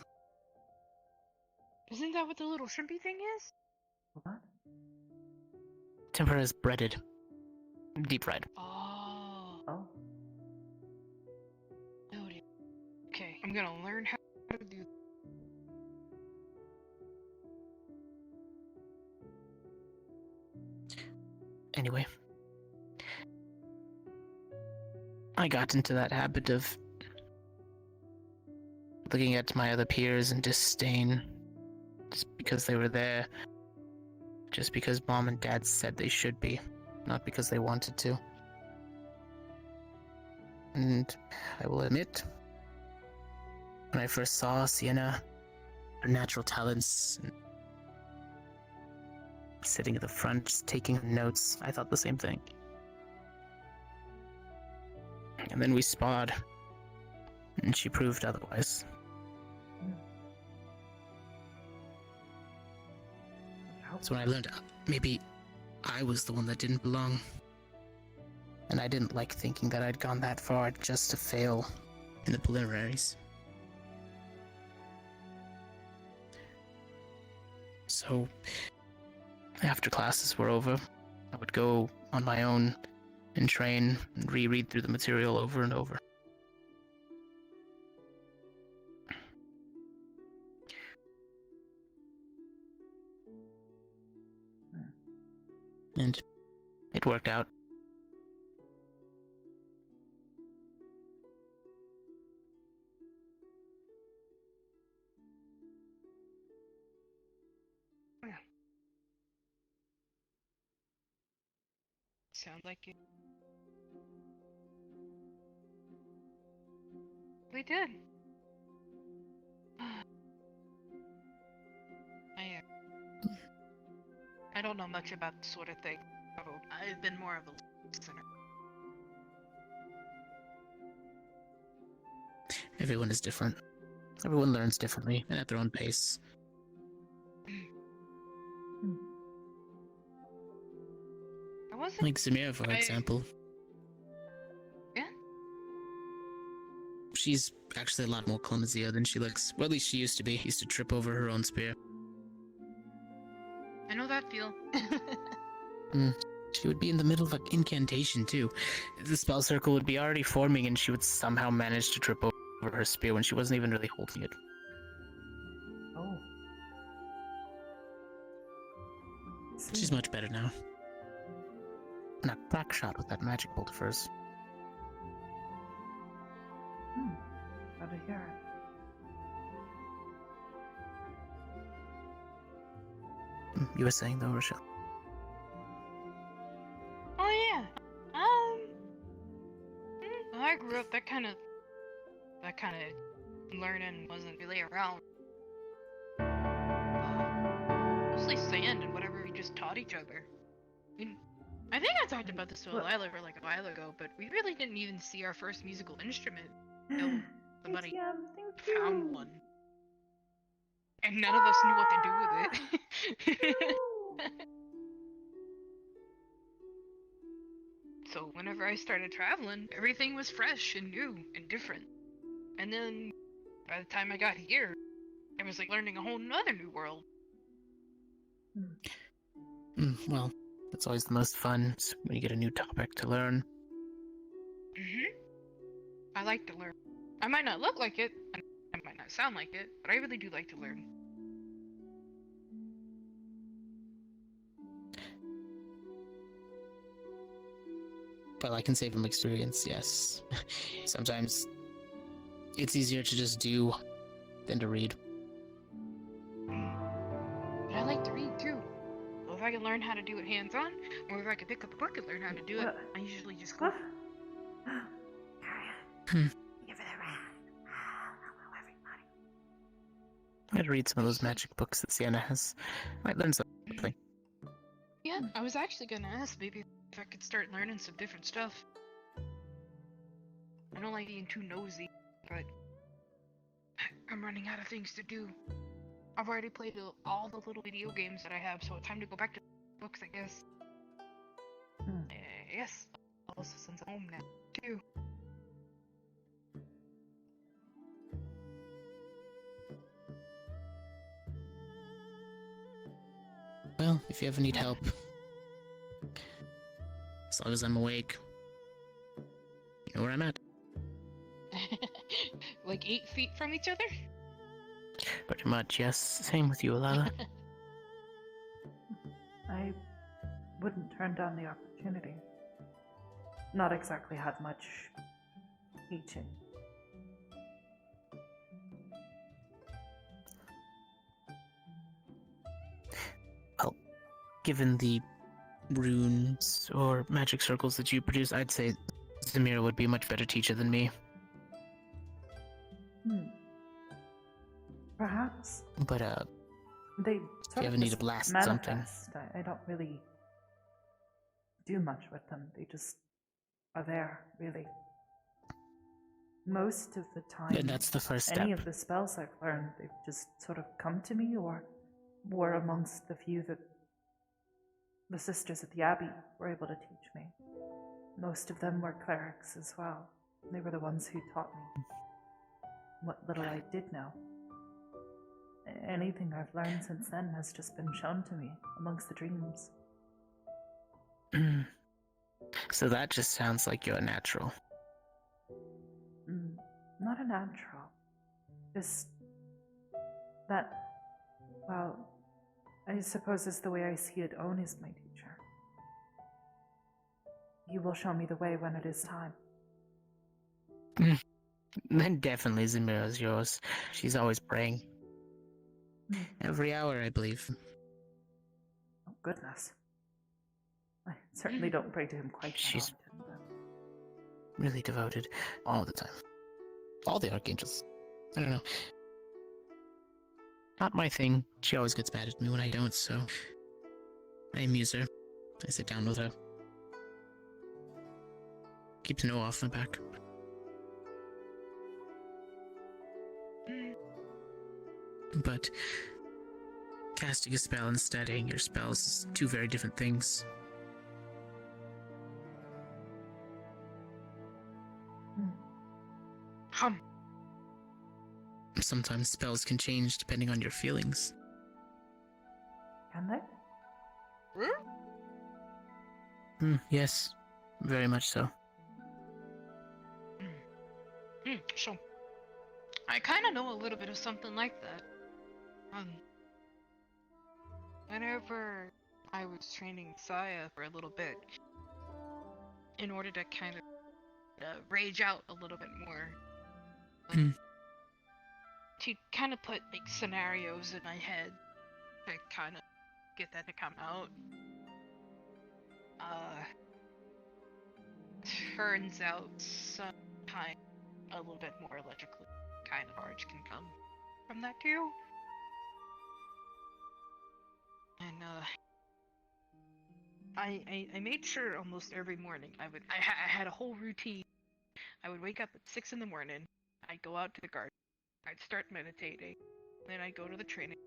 Isn't that what the little shrimpy thing is? What? Tempura is breaded. Deep fried. Oh. Oh. Noted. Okay, I'm gonna learn how to do. Anyway. I got into that habit of looking at my other peers in disdain. Just because they were there. Just because mom and dad said they should be. Not because they wanted to. And I will admit, when I first saw Sienna, her natural talents, sitting at the front, just taking notes, I thought the same thing. And then we sparred, and she proved otherwise. That's when I learned maybe I was the one that didn't belong. And I didn't like thinking that I'd gone that far just to fail in the preliminaries. So, after classes were over, I would go on my own and train and reread through the material over and over. and it worked out. Sound like it. We did. I don't know much about this sort of thing. So I've been more of a listener. Everyone is different. Everyone learns differently and at their own pace. I wasn't. Like Samira, for example. Yeah? She's actually a lot more clumsier than she looks. Well, at least she used to be. Used to trip over her own spear. I know that feel. She would be in the middle of an incantation, too. The spell circle would be already forming, and she would somehow manage to trip over her spear when she wasn't even really holding it. Oh. She's much better now. And a crack shot with that magic bolt of hers. Glad to hear it. You were saying, though, Rochelle? Oh yeah. When I grew up, that kind of learning wasn't really around. Mostly sand and whatever we just taught each other. I think I talked about this to Alyla for like a while ago, but we really didn't even see our first musical instrument until somebody found one. And none of us knew what to do with it. So whenever I started traveling, everything was fresh and new and different. And then by the time I got here, I was like learning a whole nother new world. Well, that's always the most fun, when you get a new topic to learn. I like to learn. I might not look like it, and I might not sound like it, but I really do like to learn. Well, I can say from experience, yes. Sometimes it's easier to just do than to read. But I like to read too. Well, if I can learn how to do it hands-on, or if I can pick up a book and learn how to do it, I usually just go. Give it a round. Hello, everybody. I'm gonna read some of those magic books that Sienna has. Might learn something. Yeah, I was actually gonna ask maybe if I could start learning some different stuff. I don't like being too nosy, but I'm running out of things to do. I've already played all the little video games that I have, so it's time to go back to books, I guess. Yes, also since I'm home now, too. Well, if you ever need help, as long as I'm awake, you know where I'm at. Like 8 feet from each other? Pretty much, yes. Same with you, Alyla. I wouldn't turn down the opportunity. Not exactly had much teaching. Well, given the runes or magic circles that you produce, I'd say Zamira would be a much better teacher than me. Perhaps. But, They if sort you of ever need to just blast manifest. I don't really do much with them. They just are there, really. Most of the time, then that's the first step. any of the spells I've learned, they've just sort of come to me, or were amongst the few that the sisters at the Abbey were able to teach me. Most of them were clerics as well. They were the ones who taught me what little I did know. Anything I've learned since then has just been shown to me amongst the dreams. So that just sounds like you're a natural. Not a natural. Just that, well, I suppose is the way I see it. Owen is my teacher. you will show me the way when it is time. Then definitely Zamira's yours. She's always praying. Every hour, I believe. Oh, goodness. I certainly don't pray to him quite that She's- often, but... Really devoted. All the time. All the archangels. I don't know. Not my thing. She always gets mad at me when I don't, so... I amuse her. I sit down with her. Keeps no off my back. But casting a spell and studying your spells is two very different things. Sometimes spells can change depending on your feelings. Can they? Yes, very much so. So, I kind of know a little bit of something like that. Whenever I was training Saya for a little bit, in order to kind of rage out a little bit more, to kind of put like scenarios in my head to kind of get that to come out. Turns out sometimes a little bit more electrically kind of charge can come from that too. And I made sure almost every morning I had a whole routine. I would wake up at 6 in the morning. I'd go out to the garden. I'd start meditating. Then I'd go to the training,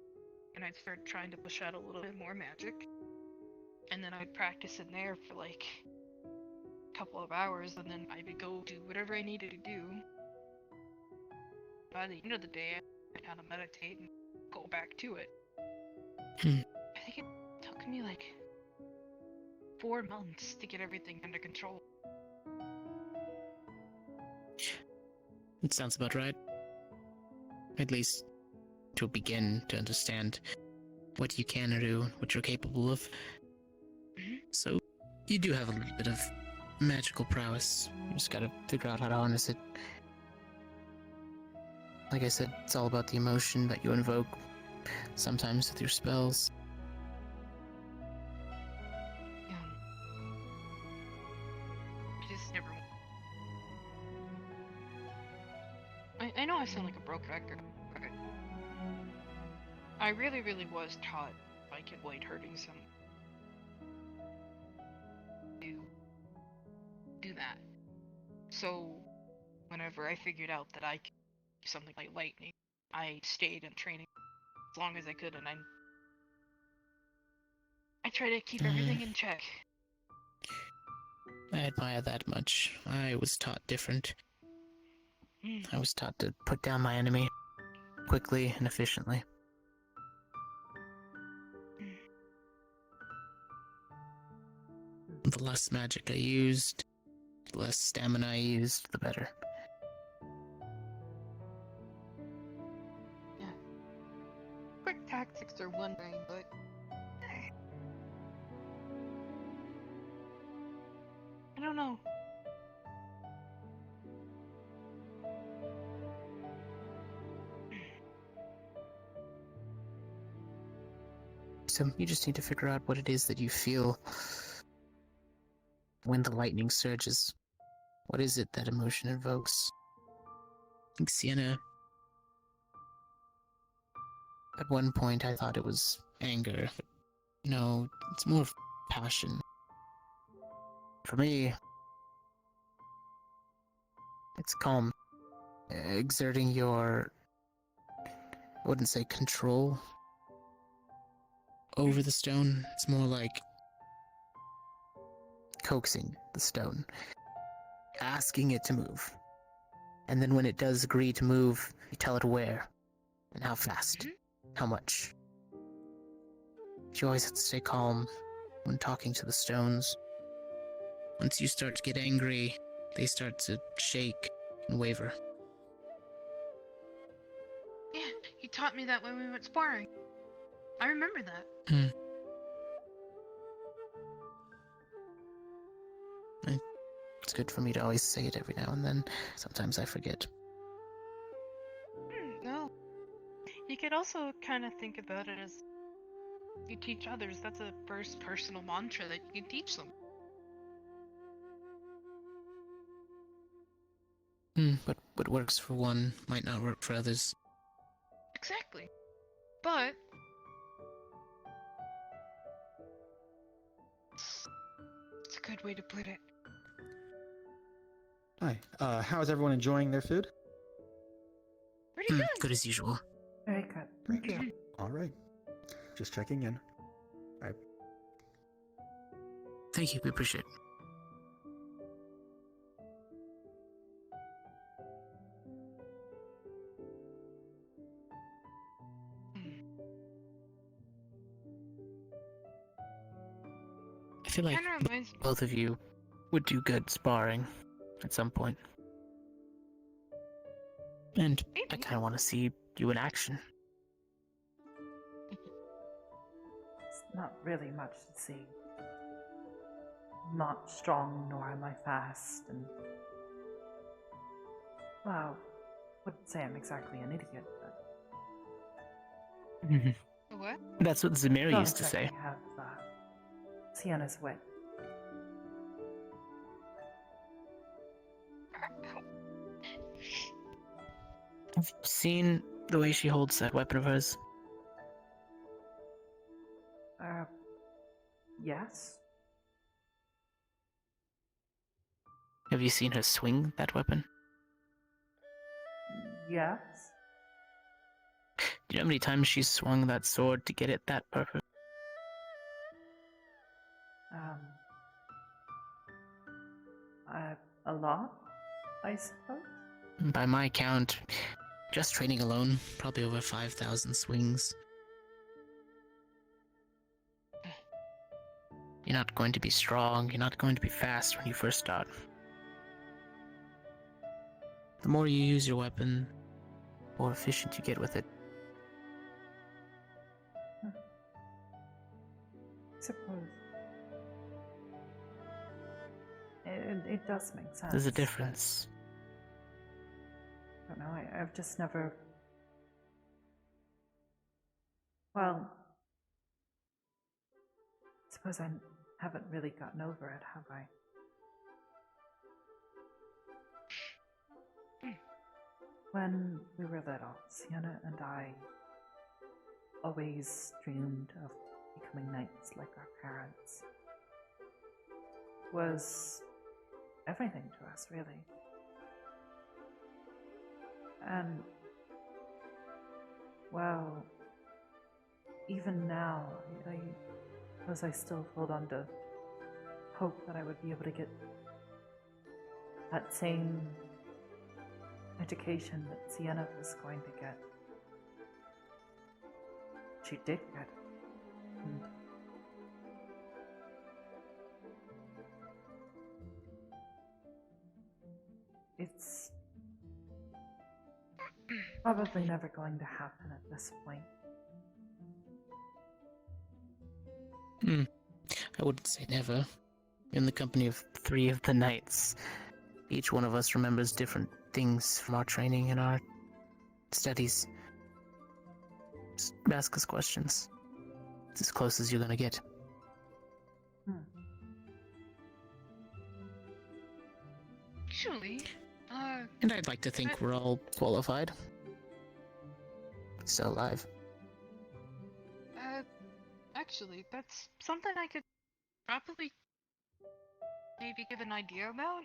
and I'd start trying to push out a little bit more magic. And then I'd practice in there for like a couple of hours, and then I would go do whatever I needed to do. By the end of the day, I'd kind of meditate and go back to it. I think it took me like 4 months to get everything under control. It sounds about right. At least to begin to understand what you can do, what you're capable of. So, you do have a little bit of magical prowess. You just gotta figure out how to harness it. Like I said, it's all about the emotion that you invoke, sometimes with your spells. I just never. I know I sound like a broken record, but I really was taught if I can avoid hurting someone to do that. So whenever I figured out that I could do something like lightning, I stayed in training as long as I could, and I try to keep everything in check. I admire that much. I was taught different. I was taught to put down my enemy quickly and efficiently. The less magic I used, the less stamina I used, the better. Yeah. Quick tactics are one thing, but I don't know. So you just need to figure out what it is that you feel when the lightning surges. What is it that emotion evokes? I think Sienna... At one point I thought it was anger, but no, it's more of passion. For me, it's calm. Exerting your... I wouldn't say control over the stone. It's more like coaxing the stone, asking it to move. And then when it does agree to move, you tell it where and how fast, how much. You always have to stay calm when talking to the stones. Once you start to get angry, they start to shake and waver. Yeah, he taught me that when we went sparring. I remember that. good for me to always say it every now and then. Sometimes I forget. No. You could also kind of think about it as you teach others. That's a first personal mantra that you can teach them. But what works for one might not work for others. Exactly. But it's a good way to put it. Hi. How is everyone enjoying their food? Pretty good. Good as usual. Very good. Thank you. All right. Just checking in. Thank you, we appreciate it. I feel like Kind of reminds me. both of you would do good sparring at some point. And I Maybe. kind of want to see you in action. It's not really much to see. I'm not strong, nor am I fast, and well, wouldn't say I'm exactly an idiot, but What? That's what Zamir don't used to say. exactly have Sienna's wit. Have you seen the way she holds that weapon of hers? Yes. Have you seen her swing that weapon? Yes. Do you know how many times she's swung that sword to get it that perfect? A lot, I suppose. By my count, just training alone, probably over 5,000 swings. You're not going to be strong, you're not going to be fast when you first start. The more you use your weapon, the more efficient you get with it. I suppose. It does make sense. There's a difference. I don't know, I've just never... Well... I suppose I haven't really gotten over it, have I? When we were little, Sienna and I always dreamed of becoming knights like our parents. It was everything to us, really. And, well, even now, I suppose I still hold on to hope that I would be able to get that same education that Sienna was going to get. She did get it. And it's probably never going to happen at this point. I wouldn't say never. In the company of 3 of the knights, each one of us remembers different things from our training and our studies. Just ask us questions. It's as close as you're gonna get. Actually, And I'd like to think we're all qualified. Still alive. actually, that's something I could probably maybe give an idea about.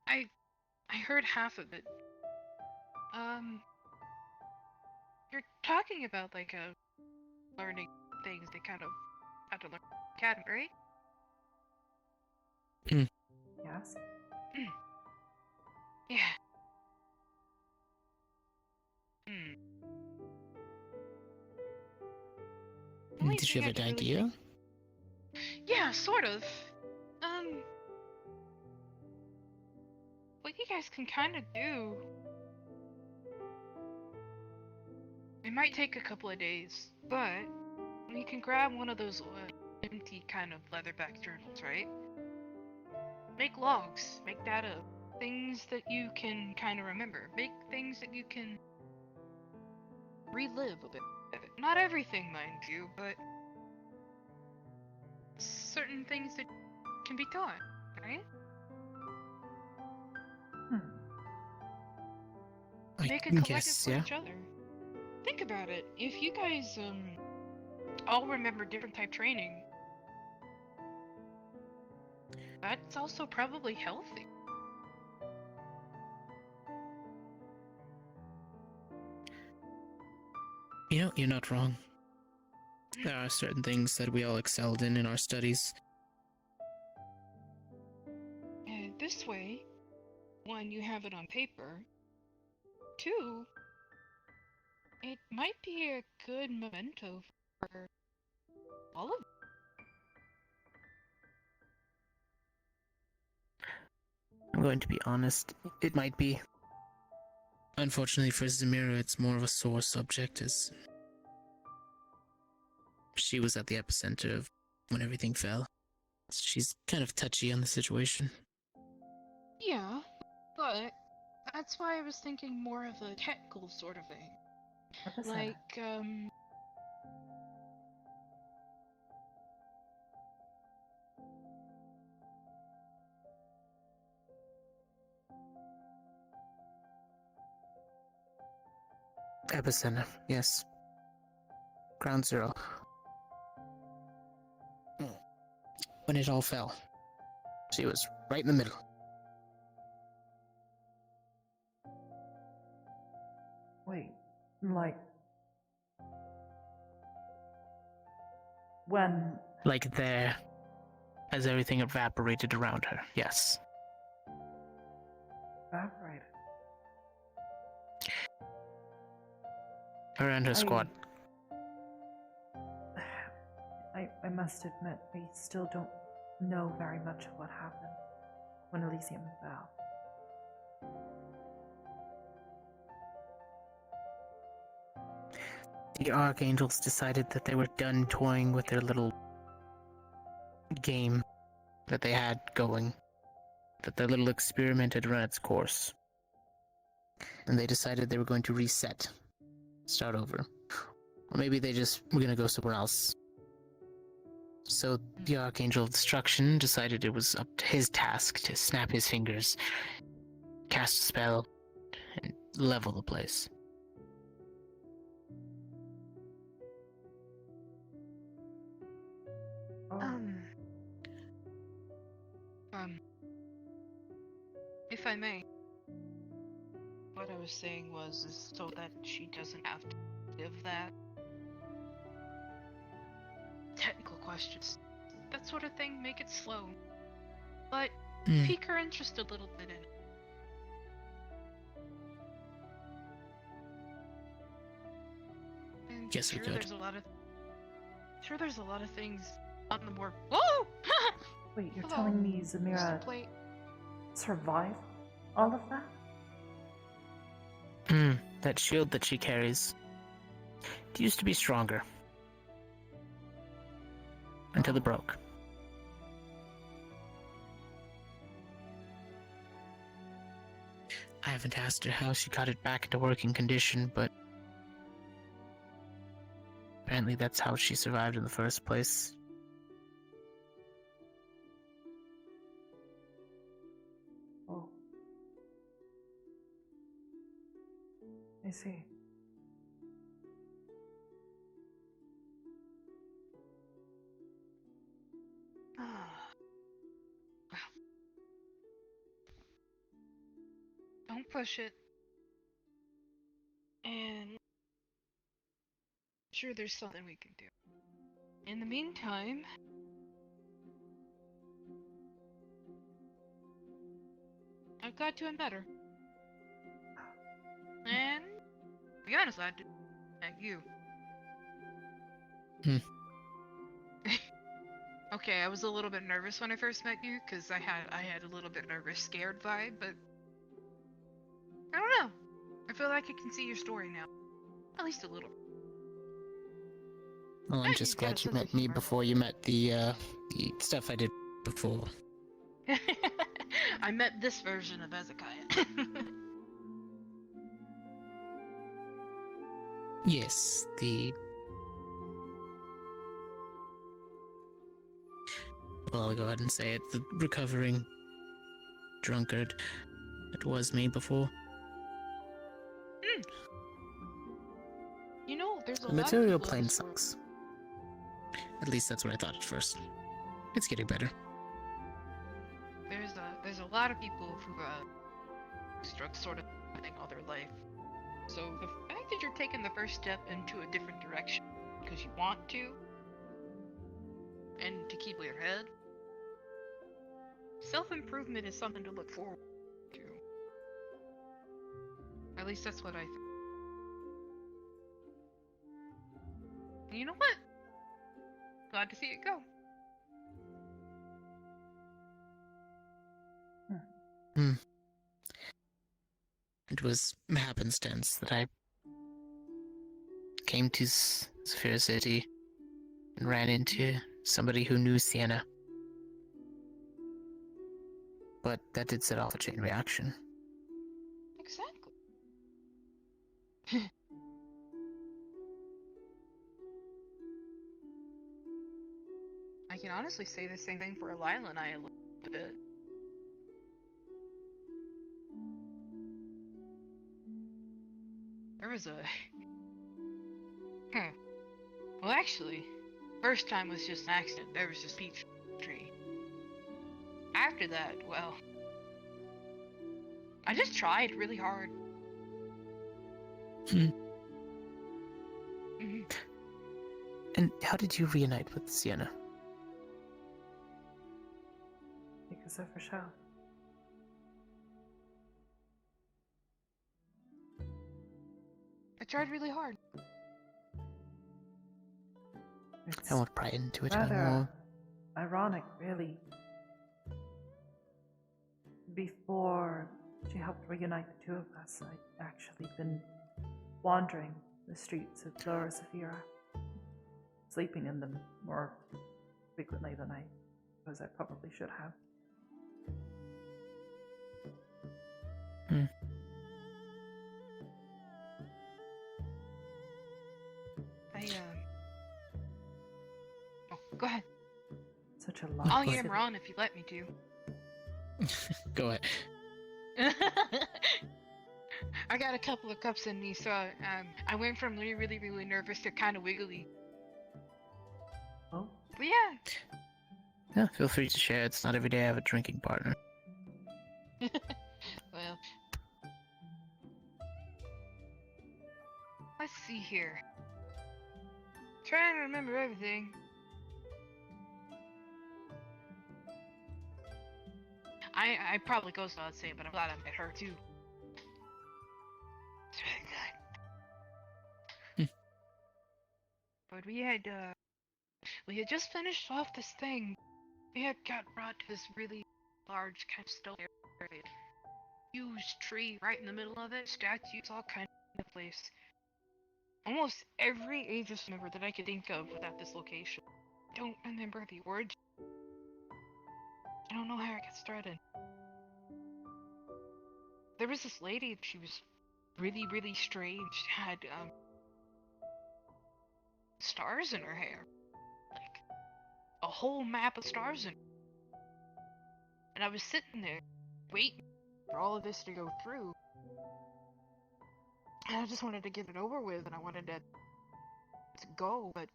I heard half of it. You're talking about like learning things they kind of have to learn in the academy, right? Yes? Yeah. Only Did you thing have I could an really idea? think- Yeah, sort of. What you guys can kind of do. It might take a couple of days, but you can grab one of those empty kind of leatherback journals, right? Make logs, make data, things that you can kind of remember, make things that you can relive a bit. Not everything, mind you, but certain things that can be taught, right? Make a collective guess, for yeah. each other. Think about it. If you guys all remember different type training, that's also probably healthy. You know, you're not wrong. There are certain things that we all excelled in our studies. And this way, one, you have it on paper. Two, it might be a good memento for all of I'm going to be honest, it might be. Unfortunately for Zamira, it's more of a sore subject, as she was at the epicenter of when everything fell. She's kind of touchy on the situation. Yeah, but that's why I was thinking more of a technical sort of thing. Epicenter. Like, Epicenter, yes. Ground zero. When it all fell, she was right in the middle. Wait, like when Like there, as everything evaporated around her, yes. evaporated. Her and her squad. I must admit, I still don't know very much of what happened when Elysium fell. The Archangels decided that they were done toying with their little game that they had going, that their little experiment had run its course. And they decided they were going to reset, start over. Or maybe they just were going to go somewhere else. So the Archangel of Destruction decided it was up to his task to snap his fingers, cast a spell, and level the place. Oh, if I may, what I was saying was is so that she doesn't have to live that. Technical questions, that sort of thing, make it slow. But pique her interest a little bit in it. And Yes, we could. there's a lot of things on the more. Whoa! wait, you're Hello, telling me Mr. Zamira Plate. survived all of that? That shield that she carries, it used to be stronger. Until it broke. I haven't asked her how she got it back into working condition, but apparently that's how she survived in the first place. Oh. I see. Don't push it. And I'm sure there's something we can do. In the meantime, I've got doing better. And to be honest, I did like you. Okay, I was a little bit nervous when I first met you because I had a little bit nervous, scared vibe, but I don't know. I feel like I can see your story now, at least a little. Well, I'm Hey, just you've got a glad you sense of met me humor. before you met the stuff I did before. I met this version of Hezekiah. Yes, well, I'll go ahead and say it, the recovering drunkard. It was me before. You know, there's a The lot of material people in plane this world. sucks. At least that's what I thought at first. It's getting better. There's a lot of people who struck sort of thing all their life. So the fact that you're taking the first step into a different direction because you want to, and to keep your head, self-improvement is something to look forward to. At least that's what I think. And you know what? Glad to see it go. It was happenstance that I came to Sphere City and ran into somebody who knew Sienna. But that did set off a chain reaction. Exactly. I can honestly say the same thing for Alyla and I a little bit. There was a... Well, actually, first time was just an accident. There was just peach tree. After that, well... I just tried really hard. And how did you reunite with Sienna? Because of Rochelle. I tried really hard. It's I won't pry into it rather anymore. ironic, really. Before she helped reunite the two of us, I'd actually been wandering the streets of Lower Zafira, sleeping in them more frequently than I suppose I probably should have. Oh, go ahead. Such a lot. I'll yammer on if you let me to. Go ahead. I got a couple of cups in me, so I went from really nervous to kind of wiggly. Oh, But yeah. Yeah, feel free to share. It's not every day I have a drinking partner. Well, let's see here. Trying to remember everything. I probably goes without saying, but I'm glad I met her too. It's really good. But we had just finished off this thing. We had got brought to this really large kind of stone area. Huge tree right in the middle of it. Statues all kind of in the place. Almost every Aegis member that I could think of was at this location. I don't remember the origin. I don't know how it got started. There was this lady, she was really strange. She had stars in her hair. Like a whole map of stars in her. And I was sitting there waiting for all of this to go through. And I just wanted to get it over with, and I wanted to go, but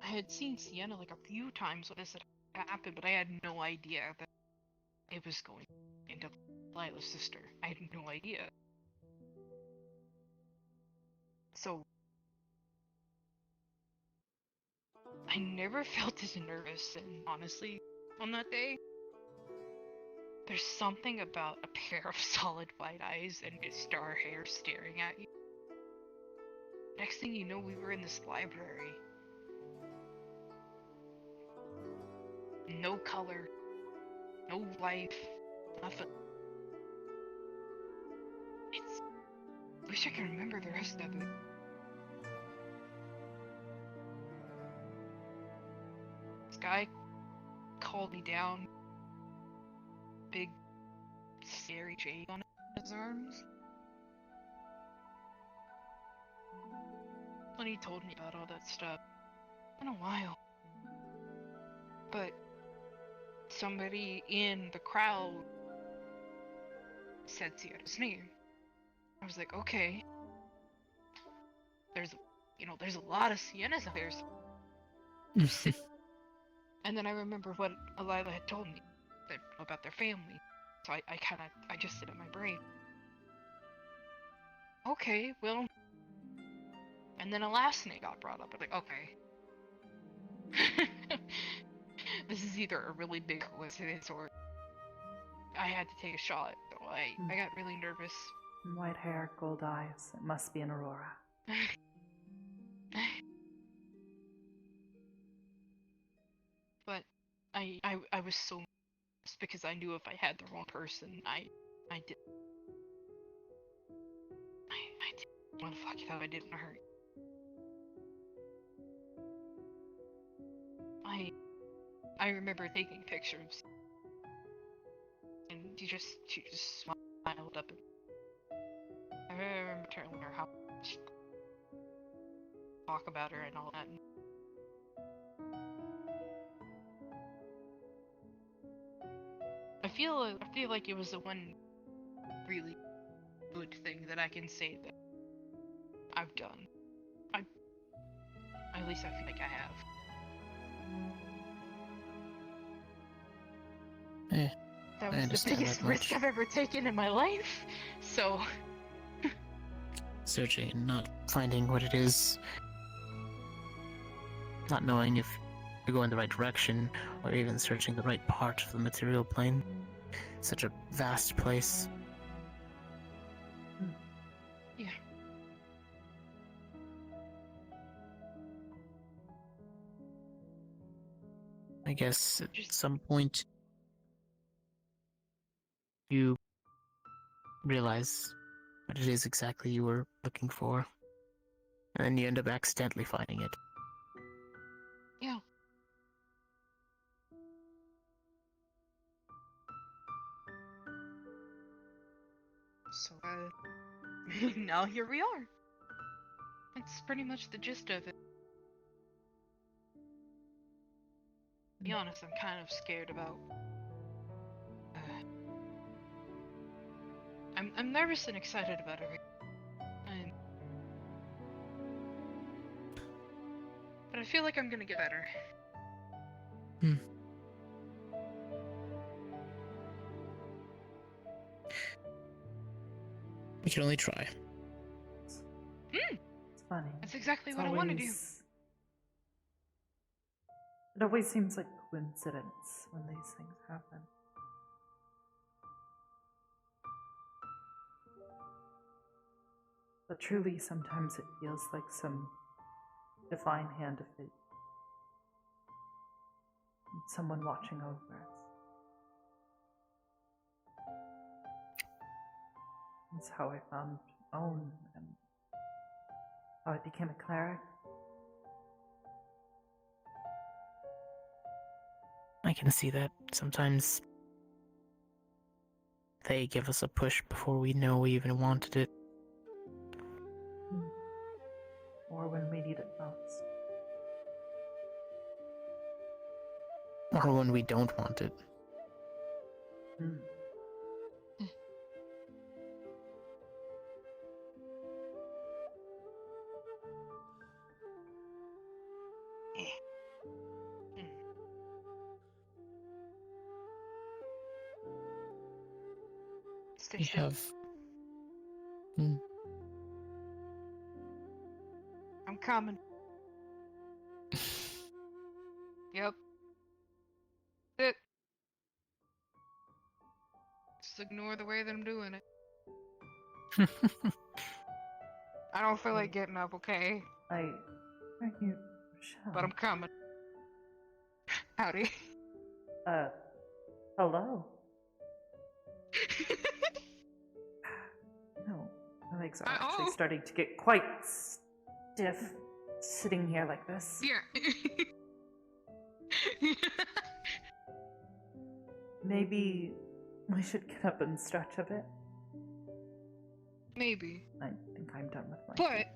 I had seen Sienna like a few times when this had happened, but I had no idea that it was going into Lila's sister. I had no idea. So I never felt as nervous, and honestly, on that day, there's something about a pair of solid white eyes and star hair staring at you. Next thing you know, we were in this library. No color, no life, nothing. Wish I could remember the rest of it. This guy called me down. Big Mary Jane on his arms. When he told me about all that stuff, it's been a while. But somebody in the crowd said Sierra's name. I was like, okay. There's a lot of Siennas out there. And then I remember what Alyla had told me about their family. So I just sit in my brain. Okay, well. And then a last name got brought up. I was like, okay. This is either a really big coincidence or I had to take a shot. So I got really nervous. White hair, gold eyes. It must be an Aurora. But I was so nervous because I knew if I had the wrong person, I didn't want to fuck it up. I didn't hurt. I remember taking pictures, and she just smiled up. I remember telling her how much talk about her and all that. I feel like it was the one really good thing that I can say that I've done. At least I feel like I have. That was the biggest risk I've ever taken in my life. So searching and not finding what it is, not knowing if you're going the right direction or even searching the right part of the material plane. Such a vast place. Yeah. I guess at some point you realize what it is exactly you were looking for, and then you end up accidentally finding it. Yeah. So, now here we are. That's pretty much the gist of it. To be honest, I'm kind of scared about... I'm nervous and excited about everything. But I feel like I'm gonna get better. We can only try. It's funny. That's exactly what I want to do. It always seems like coincidence when these things happen. But truly, sometimes it feels like some divine hand of fate. Someone watching over us. That's how I found Own and how I became a cleric. I can see that. Sometimes they give us a push before we know we even wanted it. Or when we need it most. Or when we don't want it. Stay We still. have... I'm coming. Yep. It. Just ignore the way that I'm doing it. I don't feel like getting up, okay? Are you Rochelle? But I'm coming. Howdy. Hello? No, my legs are actually starting to get quite stiff sitting here like this. Yeah. Maybe We should get up and stretch a bit. Maybe. I think I'm done with my. But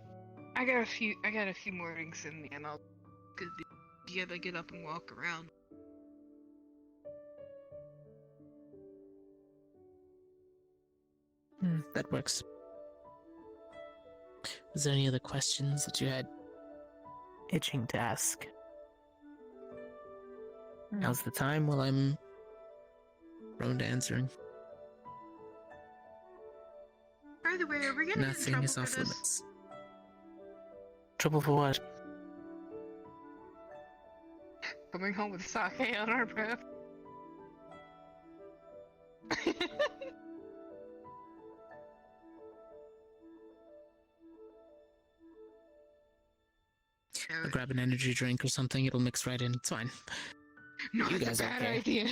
I got a few more drinks in me, and I'll together get up and walk around. That works. Was there any other questions that you had itching to ask? Now's the time while I'm prone to answering. By the way, are we gonna get in Nothing trouble is for off this? limits. Trouble for what? Coming home with sake on our breath. I'll grab an energy drink or something, it'll mix right in, it's fine. No, You it's guys a bad okay? idea.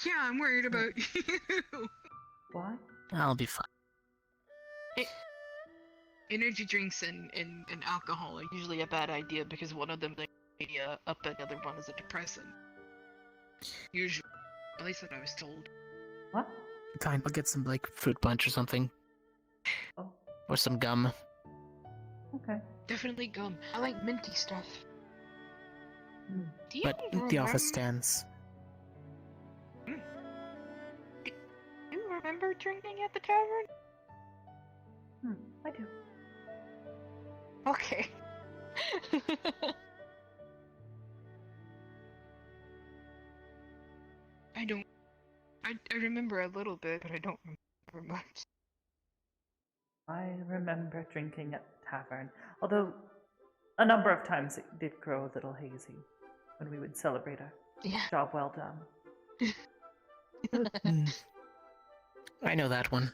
Yeah, I'm worried about you. What? I'll be fine. Energy drinks and alcohol are usually a bad idea because one of them is up another one is a depressant. Usually, at least what I was told. What? Fine, I'll get some, like, fruit punch or something. Oh, Or some gum. okay. Definitely gum. I like minty stuff. Hmm. Do you But the office stands. Do you remember drinking at the tavern? I do. Okay. I remember a little bit, but I don't remember much. I remember drinking at the tavern, although a number of times it did grow a little hazy when we would celebrate a Yeah. job well done. I know that one.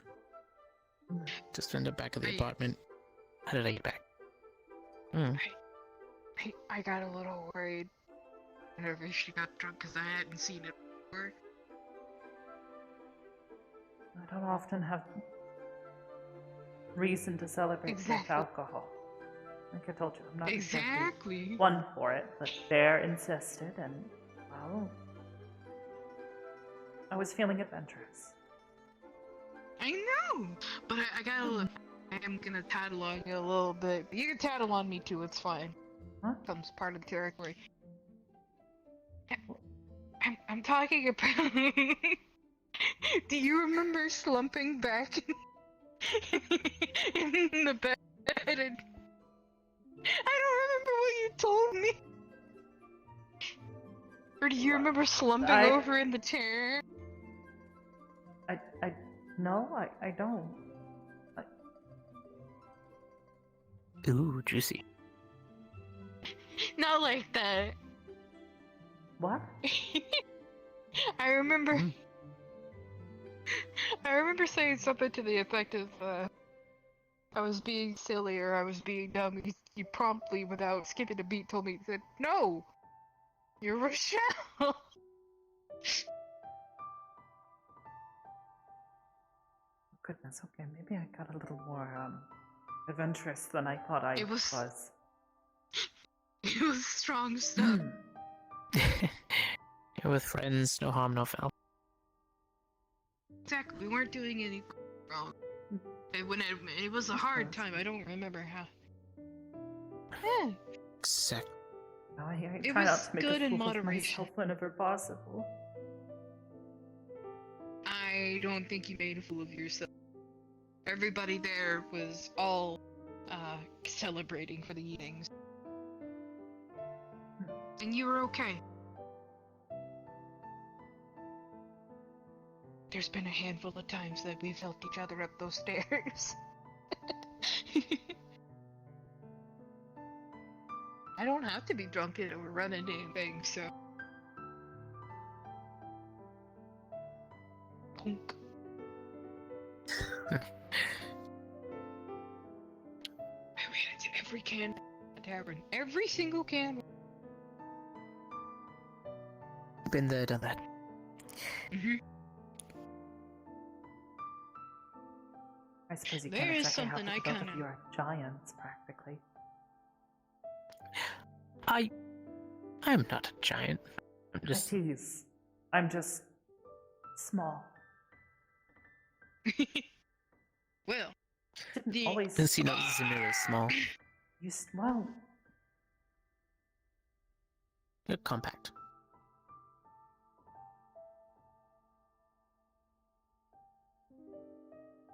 Mm. Just in the back of the I- apartment. How did I get back? I got a little worried whenever she got drunk because I hadn't seen it before. I don't often have reason to celebrate with Exactly. alcohol. Like I told you, I'm not exactly Exactly. one for it, but Bear insisted, and well, I was feeling adventurous. I know, but I gotta look. I am gonna tattle on you a little bit. You can tattle on me too. It's fine. Huh? Comes part of the territory. I'm talking about. Do you remember slumping back in the bed? And I don't remember what you told me. Or do you remember slumping over in the chair? No, I don't. Ooh, juicy. Not like that. What? I remember. I remember saying something to the effect of, I was being silly or I was being dumb. You promptly, without skipping a beat, told me, said, "No! You're Rochelle!" Goodness, okay, maybe I got a little more adventurous than I thought I It was- was. It was strong stuff. You're with friends, no harm, no foul. Exactly, we weren't doing anything wrong. It was a hard time, I don't remember how. Yeah. Exactly. I It try not was to make good a in fool of moderation. myself whenever possible. I don't think you made a fool of yourself. Everybody there was all celebrating for the evenings. And you were okay. There's been a handful of times that we've helped each other up those stairs. I don't have to be drunk to run into anything, so. Punk. I ran into every can at the tavern. Every single can. Been there, done that. Mm-hmm. I suppose you There can't is exactly something help I it, both of kinda- you are giants, practically. I'm not a giant. I'm I just tease. I'm just small. Well, Didn't the always Since you know Zamir is small, well, you're compact.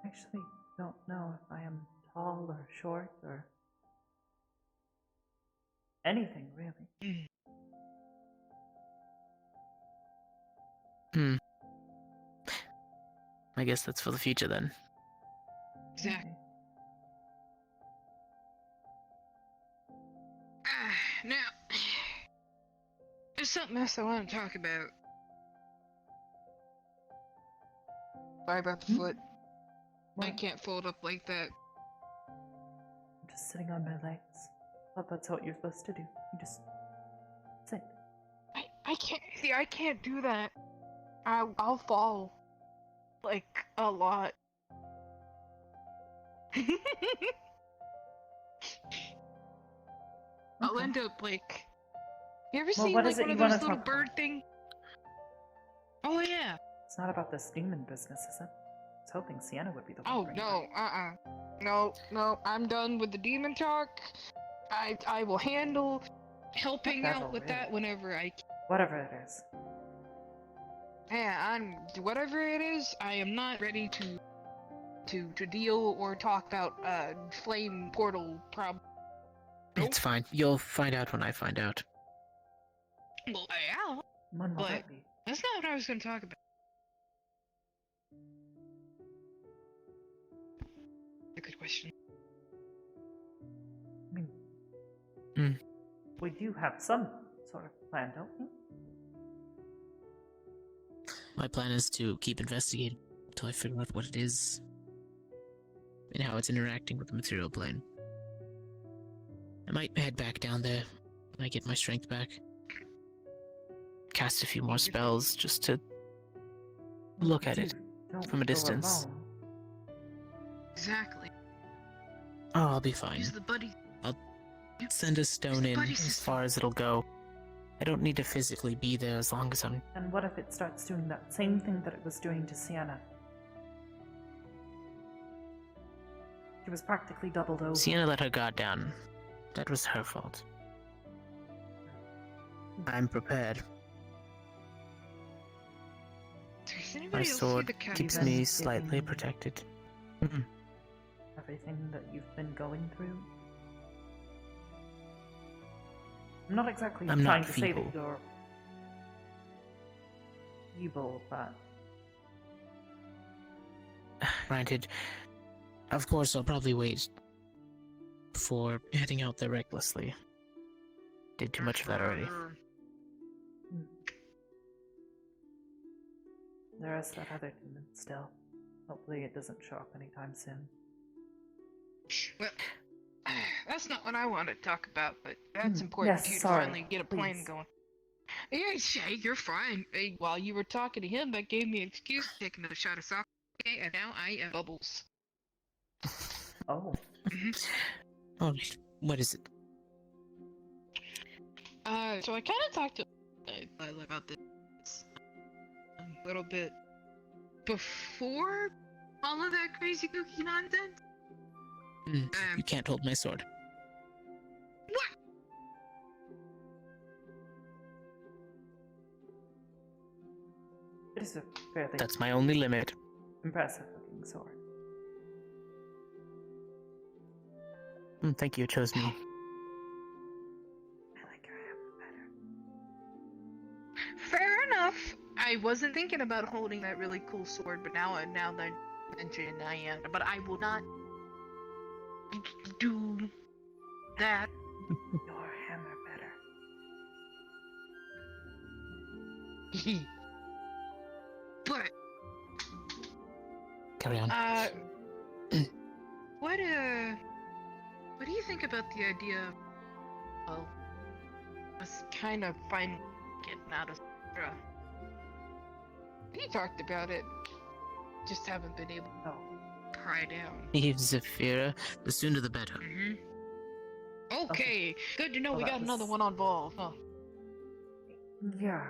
I actually don't know if I am tall or short or anything really. Hmm. I guess that's for the future then. exact. Maybe. Now, there's something else I want to talk about. Sorry about the foot. I What? can't fold up like that. I'm just sitting on my legs. Thought that's what you're supposed to do. You just sit. I can't. See, I can't do that. I'll fall. Like, a lot. I'll Okay. end up like. You ever Well, seen what like is it one you of wanna those little talk bird about? thing? Oh yeah. It's not about this demon business, is it? I was hoping Sienna would be the one Oh bringing it no. up. No. I'm done with the demon talk. I will handle helping Whatever, out with really. that whenever I can. Whatever it is. Yeah, whatever it is. I am not ready to deal or talk about flame portal problem. It's fine. You'll find out when I find out. Well, yeah. When will But- that be? That's not what I was going to talk about. A good question. I mean, Hmm. we do have some sort of plan, don't we? My plan is to keep investigating until I figure out what it is and how it's interacting with the material plane. I might head back down there when I get my strength back. Cast a few more spells just to look at it Don't from a go distance. alone. Exactly. Oh, I'll be fine. Use the buddy. Send a stone in buddy as system. far as it'll go. I don't need to physically be there as long as I'm... And what if it starts doing that same thing that it was doing to Sienna? She was practically doubled over. Sienna let her guard down. That was her fault. I'm prepared. Does My anybody else see sword the cat? keeps Even me given- slightly protected. Mhm. Everything that you've been going through. I'm not exactly I'm trying not to say feeble. that you're evil, but Granted, of course I'll probably wait before heading out there recklessly. Did too much of that already. there is that other demon still. Hopefully it doesn't show up anytime soon. Well, that's not what I want to talk about, but that's important yes, for you to sorry, finally get a plan please. going. Yeah, Shay, you're fine. Hey, while you were talking to him, that gave me an excuse to take another shot of sake, and now I am bubbles. Oh, Alright, what is it? So I kind of talked to Alyla about this a little bit before all of that crazy cookie nonsense. You can't hold my sword. What? it is a fairly That's my only limit. impressive looking sword. Thank you, it chose me. I like your hammer better. Fair enough. I wasn't thinking about holding that really cool sword, but now that I mention it, I am. But I will not do that. Your hammer better. But Carry on. what do you think about the idea of, well, us kind of finally getting out of Sarah? We talked about it, just haven't been able Oh, to pry down. Leave Zephyra, the sooner the better. Okay, good to know Well, we that got another was- one on ball, huh? yeah.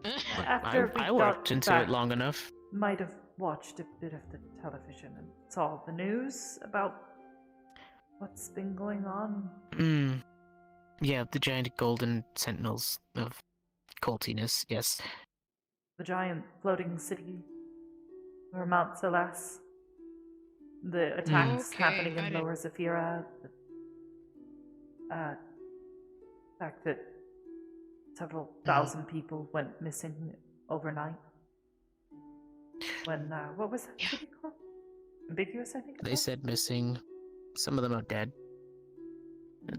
After we I got worked into back, it long enough. might have watched a bit of the television and saw the news about what's been going on. Yeah, the giant golden sentinels of cultiness, yes. The giant floating city, or Mount Celeste. The attacks Okay, happening I in didn't- Lower Zafira. The fact that several thousand people went missing overnight. When, what was that city called? Ambiguous, I think it They was? said missing. Some of them are dead.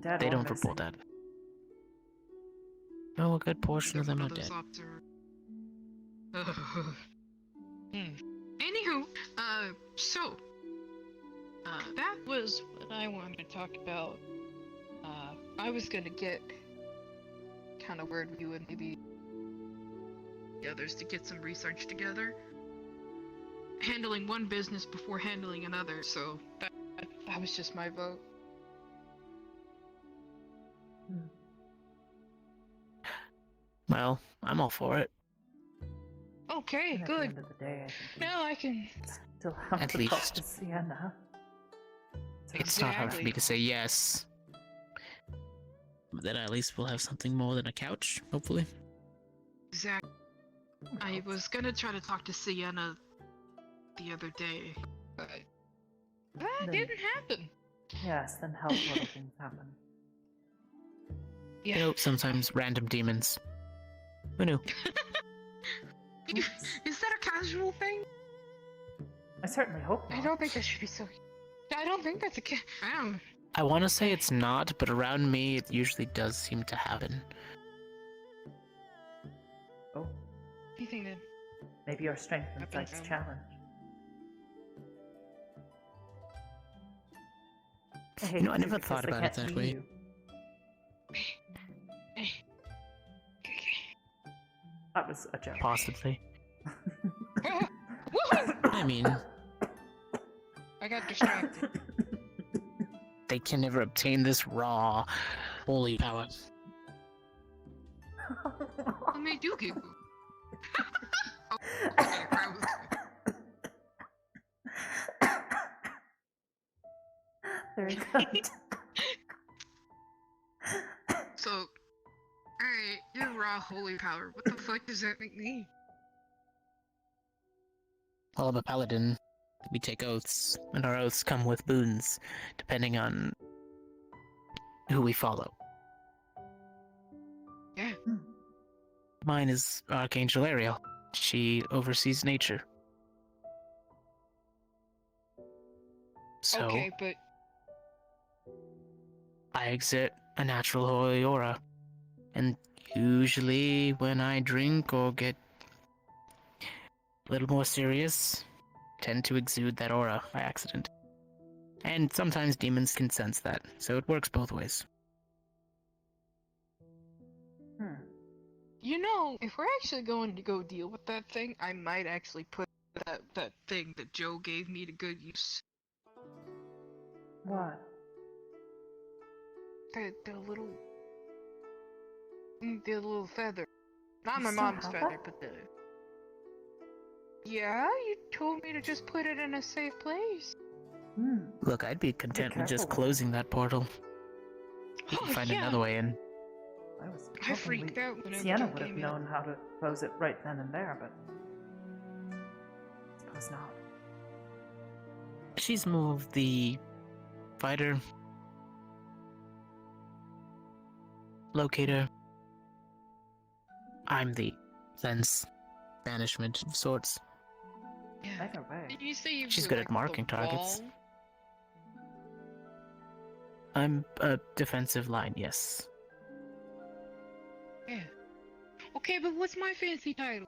Dead They or don't missing. report that. No, a good portion of them are dead. Anywho, so, that was what I wanted to talk about. I was gonna get kind of word with you and maybe the others to get some research together. Handling one business before handling another, so that was just my vote. Well, I'm all for it. Okay, And at the good. end of the day, I think Now I can. we still have At to talk least. to Sienna. So It's not hard for me Exactly. to say yes. But then at least we'll have something more than a couch, hopefully. Exactly. I was gonna try to talk to Sienna the other day, but that Then- didn't happen. Yes, then hell little things happen. You Yeah. know, sometimes random demons. Who knew? Is that a casual thing? I certainly hope not. I don't think that should be so. I don't think that's a I don't. I want to say it's not, but around me it usually does seem to happen. Oh, Anything that. maybe our strength Happens insights now. challenge. I hate You know, I you never because thought they about it can't that see way. you. That was a joke. Possibly. Woohoo! I mean, I got distracted. they can never obtain this raw, holy power. What made you giggle? Oh, okay, I was- Very good. So, alright, you're raw holy power. What the fuck does that make me? Well, I'm a paladin. We take oaths, and our oaths come with boons, depending on who we follow. Yeah. Mine is Archangel Ariel. She oversees nature. So, Okay, but I exert a natural holy aura. And usually when I drink or get a little more serious, tend to exude that aura by accident. And sometimes demons can sense that, so it works both ways. you know, if we're actually going to go deal with that thing, I might actually put that thing that Joe gave me to good use. What? The little the little feather. Not You my still mom's have feather, that? but the. Yeah, you told me to just put it in a safe place. Look, I'd be content with just careful. closing that portal. We can find another way in. I was I hoping freaked out whenever Sienna Joe would have gave me known how to close it right then and there, but I suppose not. She's more of the fighter, locator. I'm the sense banishment of sorts. Yeah. Either way. Did you say you She's were good at like the marking targets. wall? I'm a defensive line, yes. Yeah. Okay, but what's my fancy title?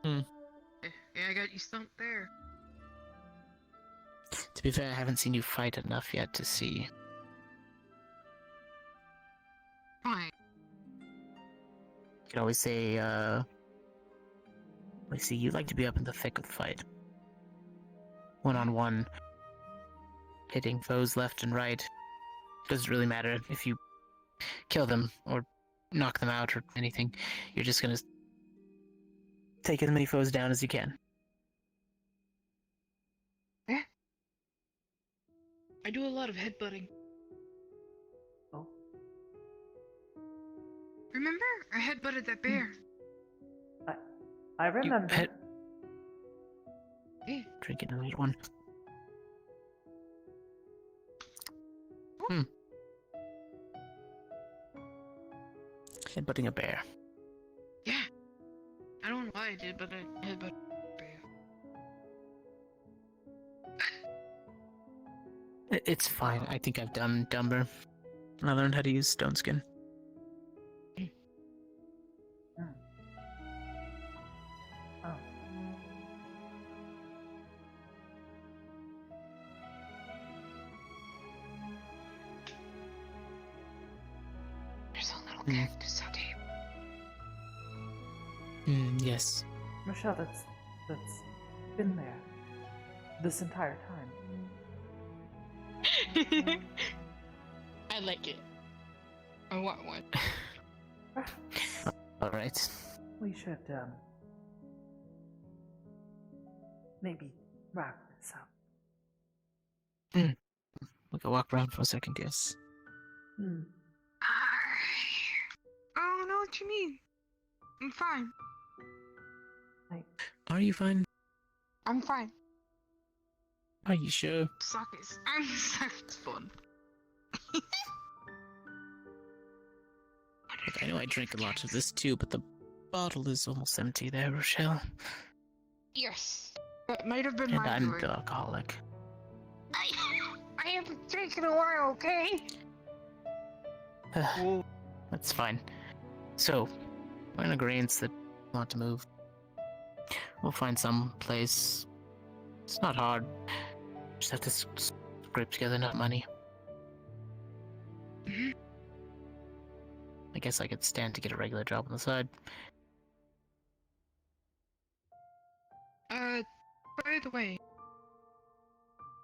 Hmm. Yeah, I got you stumped there. To be fair, I haven't seen you fight enough yet to see. Fine. You can always say, I see you like to be up in the thick of the fight. One-on-one. Hitting foes left and right. doesn't really matter if you kill them or knock them out or anything. You're just gonna take as many foes down as you can. Yeah. I do a lot of headbutting. Oh, Remember? I headbutted that bear. I remember. pet- Yeah. Drinking a little one. Headbutting a bear. Yeah. I don't know why I did, but I headbutted a bear. It's fine. I think I've done dumber. I learned how to use stone skin. Hmm. Oh, There's a little Hmm. cactus out here. Yes. Michelle, that's been there this entire time. I like it. I want one. Alright. We should maybe wrap this up. We can walk around for a second, yes. Hmm. I don't know what you mean. I'm fine. Are you fine? I'm fine. Are you sure? Suckers. I'm sucked fun. Look, I know I drink a lot of this too, but the bottle is almost empty there, Rochelle. Yes. That might have been And my I'm doing. the alcoholic. I haven't drank in a while, okay? That's fine. So, we're in agreement that we want to move. We'll find some place. It's not hard. Just have to scrape together enough money. Mhm. I guess I could stand to get a regular job on the side. By the way,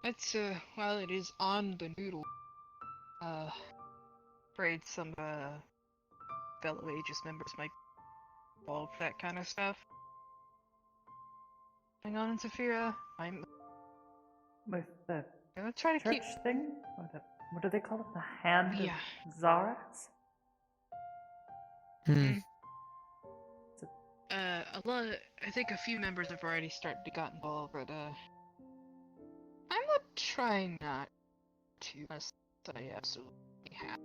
that's, while it is on the noodle, afraid some, fellow Aegis members might be involved with that kind of stuff. Hang on, Zafira. I'm With the gonna try to church keep. thing? Or what do they call it? The Hand Yeah. of Zarax? A lot. I think a few members have already started to get involved, but I would try not to unless I absolutely have.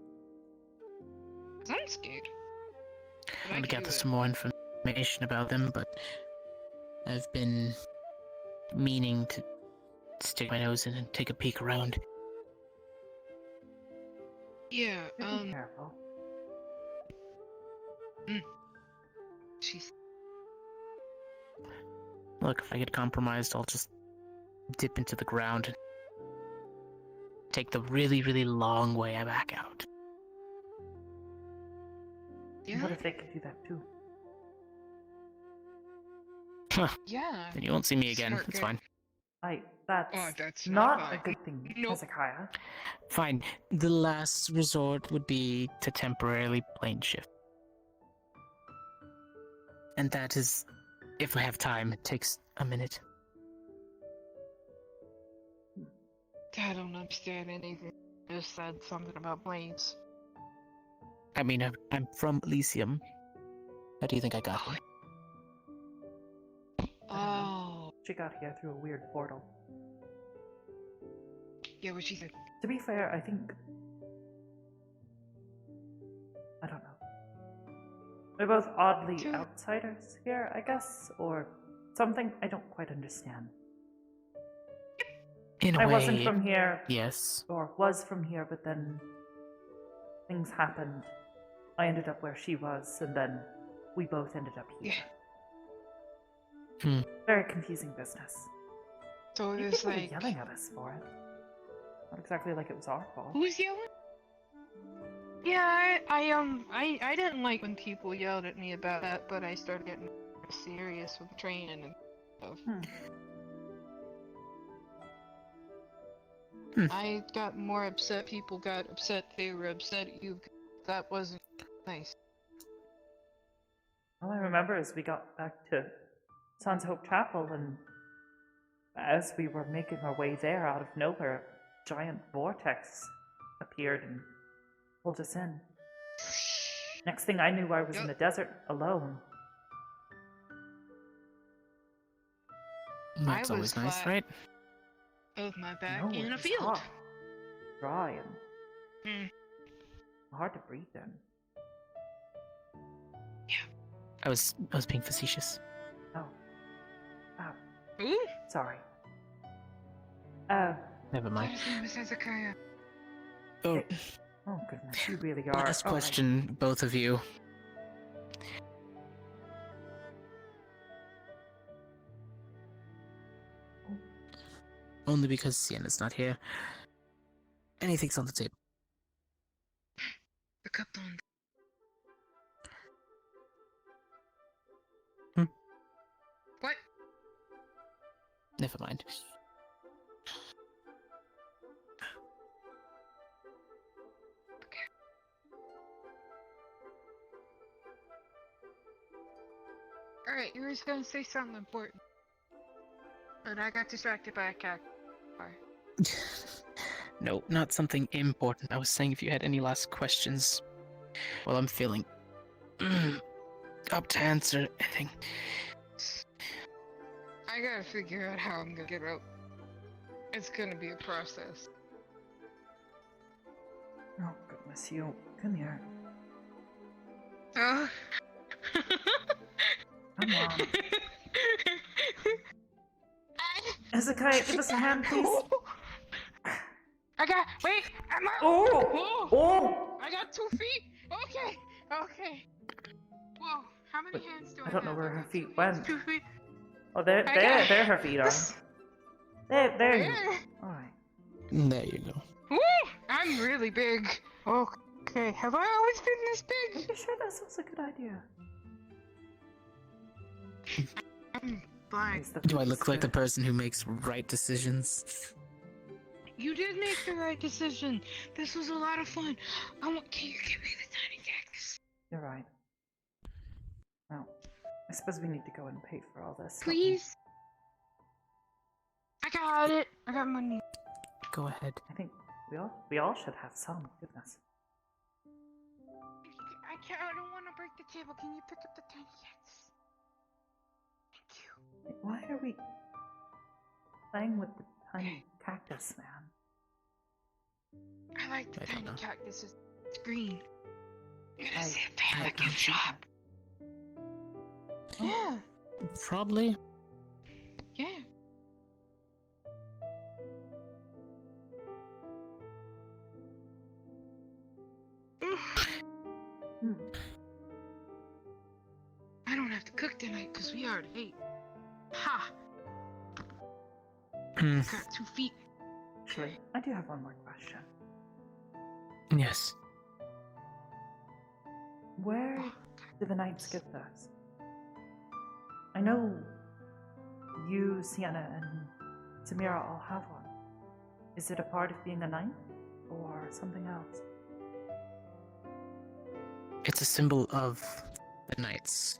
'Cause I'm scared. But I I want to can gather do some more information about them, but I've been meaning to stick my nose in and take a peek around. Yeah. Be careful. She's. Look, if I get compromised, I'll just dip into the ground and take the really, really long way back out. Yeah. What if they could do that too? Yeah. Then you won't see me again. Smart It's guy. fine. That's not not a fine. good thing, Nope. Hezekiah. Fine. The last resort would be to temporarily plane shift. And that is, if I have time, it takes a minute. I don't understand anything. Just said something about planes. I mean, I'm from Elysium. How do you think I got here? Oh. She got here through a weird portal. Yeah, what she said. To be fair, I think... I don't know. We're both oddly True. outsiders here, I guess, or something I don't quite understand. In a I way, wasn't from here, yes. or was from here, but then things happened. I ended up where she was, and then we both ended up here. Hmm. Very confusing business. So You it's people were like. yelling at us for it. Not exactly like it was our fault. Who's yelling? Yeah, I didn't like when people yelled at me about that, but I started getting more serious with training and stuff. I got more upset. People got upset. They were upset at you. That wasn't nice. All I remember is we got back to Sons Hope Chapel, and as we were making our way there, out of nowhere, a giant vortex appeared and pulled us in. Next thing I knew, I was in the desert alone. That's I always was nice, flat. right? Of my back No, in it a was field. hot, dry, and Hmm. hard to breathe in. I was being facetious. Oh. Oh, Ooh. sorry. Never Thought mind. his name was Hezekiah. Oh, Oh goodness, you really are. last all right. question, both of you. Only because Sienna's not here. Anything's on the table. The cup on. What? Never mind. Alright, you were just gonna say something important. But I got distracted by a cat. No, not something important. I was saying if you had any last questions. Well, I'm feeling up to answer anything. I gotta figure out how I'm gonna get out. It's gonna be a process. Oh goodness, you come here. Oh. Come on. Hezekiah, give us a hand, please. Wait, I'm out. Oh! Oh! I got 2 feet. Okay. Whoa, how many hands do I I don't know have? where I her got feet 2 hands, went. 2 feet. Oh, there her feet are. There you. Yeah. All right. There you go. Woo! I'm really big. Okay, have I always been this Are big? you sure this was a good idea? I'm blind. Is the Do I food look like the good? person who makes right decisions? You did make the right decision. This was a lot of fun. Can you give me the tiny cactus? You're right. Well, I suppose we need to go and pay for all this. don't we? Please? I got it. I got money. Go ahead. I think we all should have some. Goodness. I don't want to break the table. Can you pick up the tiny cactus? Thank you. Why are we playing with the tiny cactus, man? I like the I don't tiny know. cactus. It's green. You're gonna I- see it there I at the can gift see shop. Yeah. Probably. Yeah. Hmm. I don't have to cook tonight because we already ate. Ha! Hmm, Got 2 feet. Actually, I do have one more question. yes. Where do the knights get those? I know you, Sienna, and Samira all have one. Is it a part of being a knight, or something else? It's a symbol of the knights.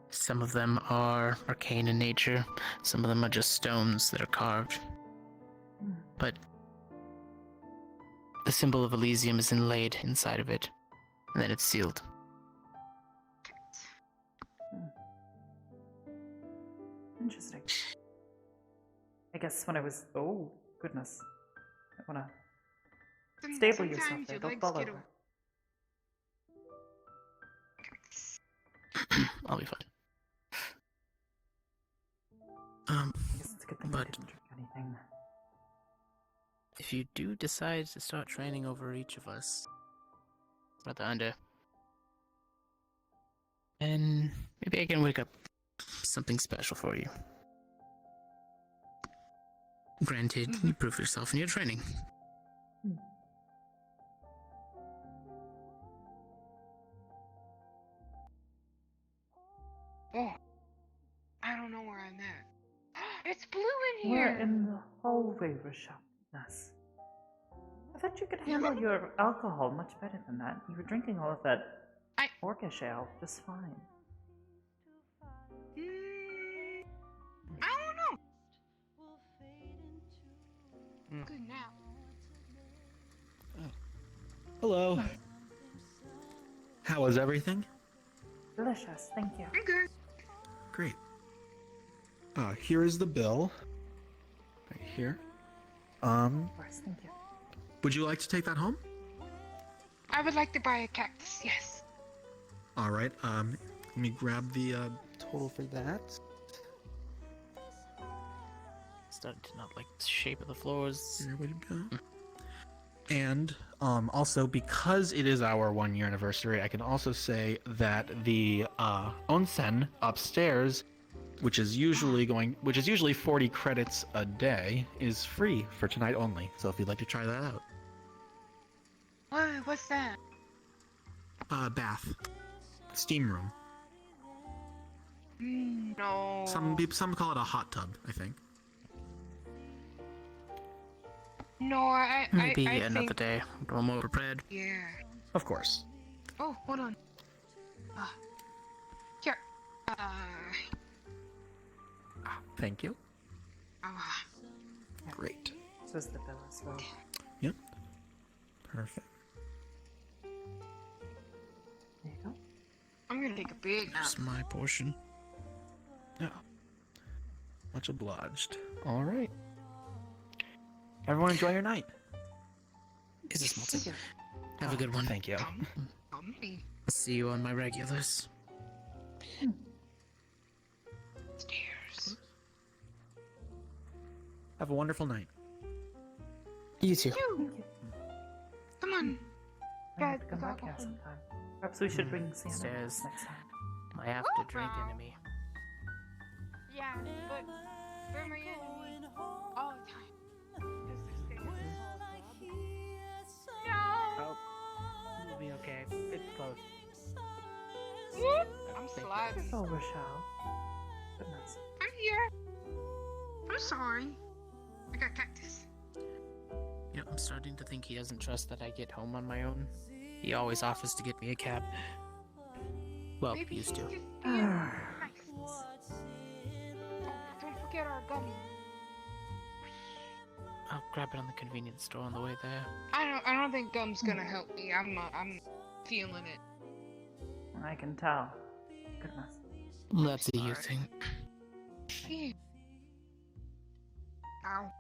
Some of them are arcane in nature, some of them are just stones that are carved. Hmm. But the symbol of Elysium is inlaid inside of it, and then it's sealed. Interesting. I guess when I was... Oh, goodness. I wanna stable yourself Sometimes there. your Don't legs fall get over. I'll be fine. I guess it's a good thing I But- didn't drink anything. If you do decide to start training over each of us, Brother Under, then maybe I can wake up something special for you. Granted, you prove yourself in your training. Oh, I don't know where I'm at. It's blue in We're here. in the hallway, Rashad. Goodness. I thought you could handle your alcohol much better than that. You were drinking all of that orcish ale just fine. I don't know. Mm. Good now. Hello. How was everything? Delicious, thank you. I'm good. Great. Here is the bill. Right here. Of course, thank you. Would you like to take that home? I would like to buy a cactus, yes. All right. Let me grab the total for that. Starting to not like the shape of the floors. Here we go. And also, because it is our 1-year anniversary, I can also say that the onsen upstairs, which is usually 40 credits a day, is free for tonight only. So if you'd like to try that out. What's that? Bath, steam room. No. Some call it a hot tub, I think. No, Maybe I another think... day. I'm more prepared. Yeah. Of course. Oh, hold on. Here. Thank you. Yeah. Great. This was the bill as well. Yep. Perfect. There you go. I'm gonna take a big nap. That's my portion. Yeah. Much obliged. All right. Everyone enjoy your night. Is this Milton? Have a good one. Thank you. Me. See you on my regulars. Stairs. Have a wonderful night. You too. You. Thank you. Come on. I have to Guys, come we back gotta here go home. sometime. Perhaps we should bring Santa Stairs. next time. My after drink enemy. Yeah, but they're my enemy all the time. This is stairs. No. Oh, it'll be okay. It's close. I'm sliding. Oh, Rochelle. Goodness. I'm here. I'm sorry. I got cactus. You know, I'm starting to think he doesn't trust that I get home on my own. He always offers to get me a cab. Well, Maybe used to. he's just being nice. Oh, don't forget our gummy. I'll grab it on the convenience store on the way there. I don't think gum's gonna help me. I'm feeling it. I can tell. Goodness. That's a you thing. Yeah. Ow.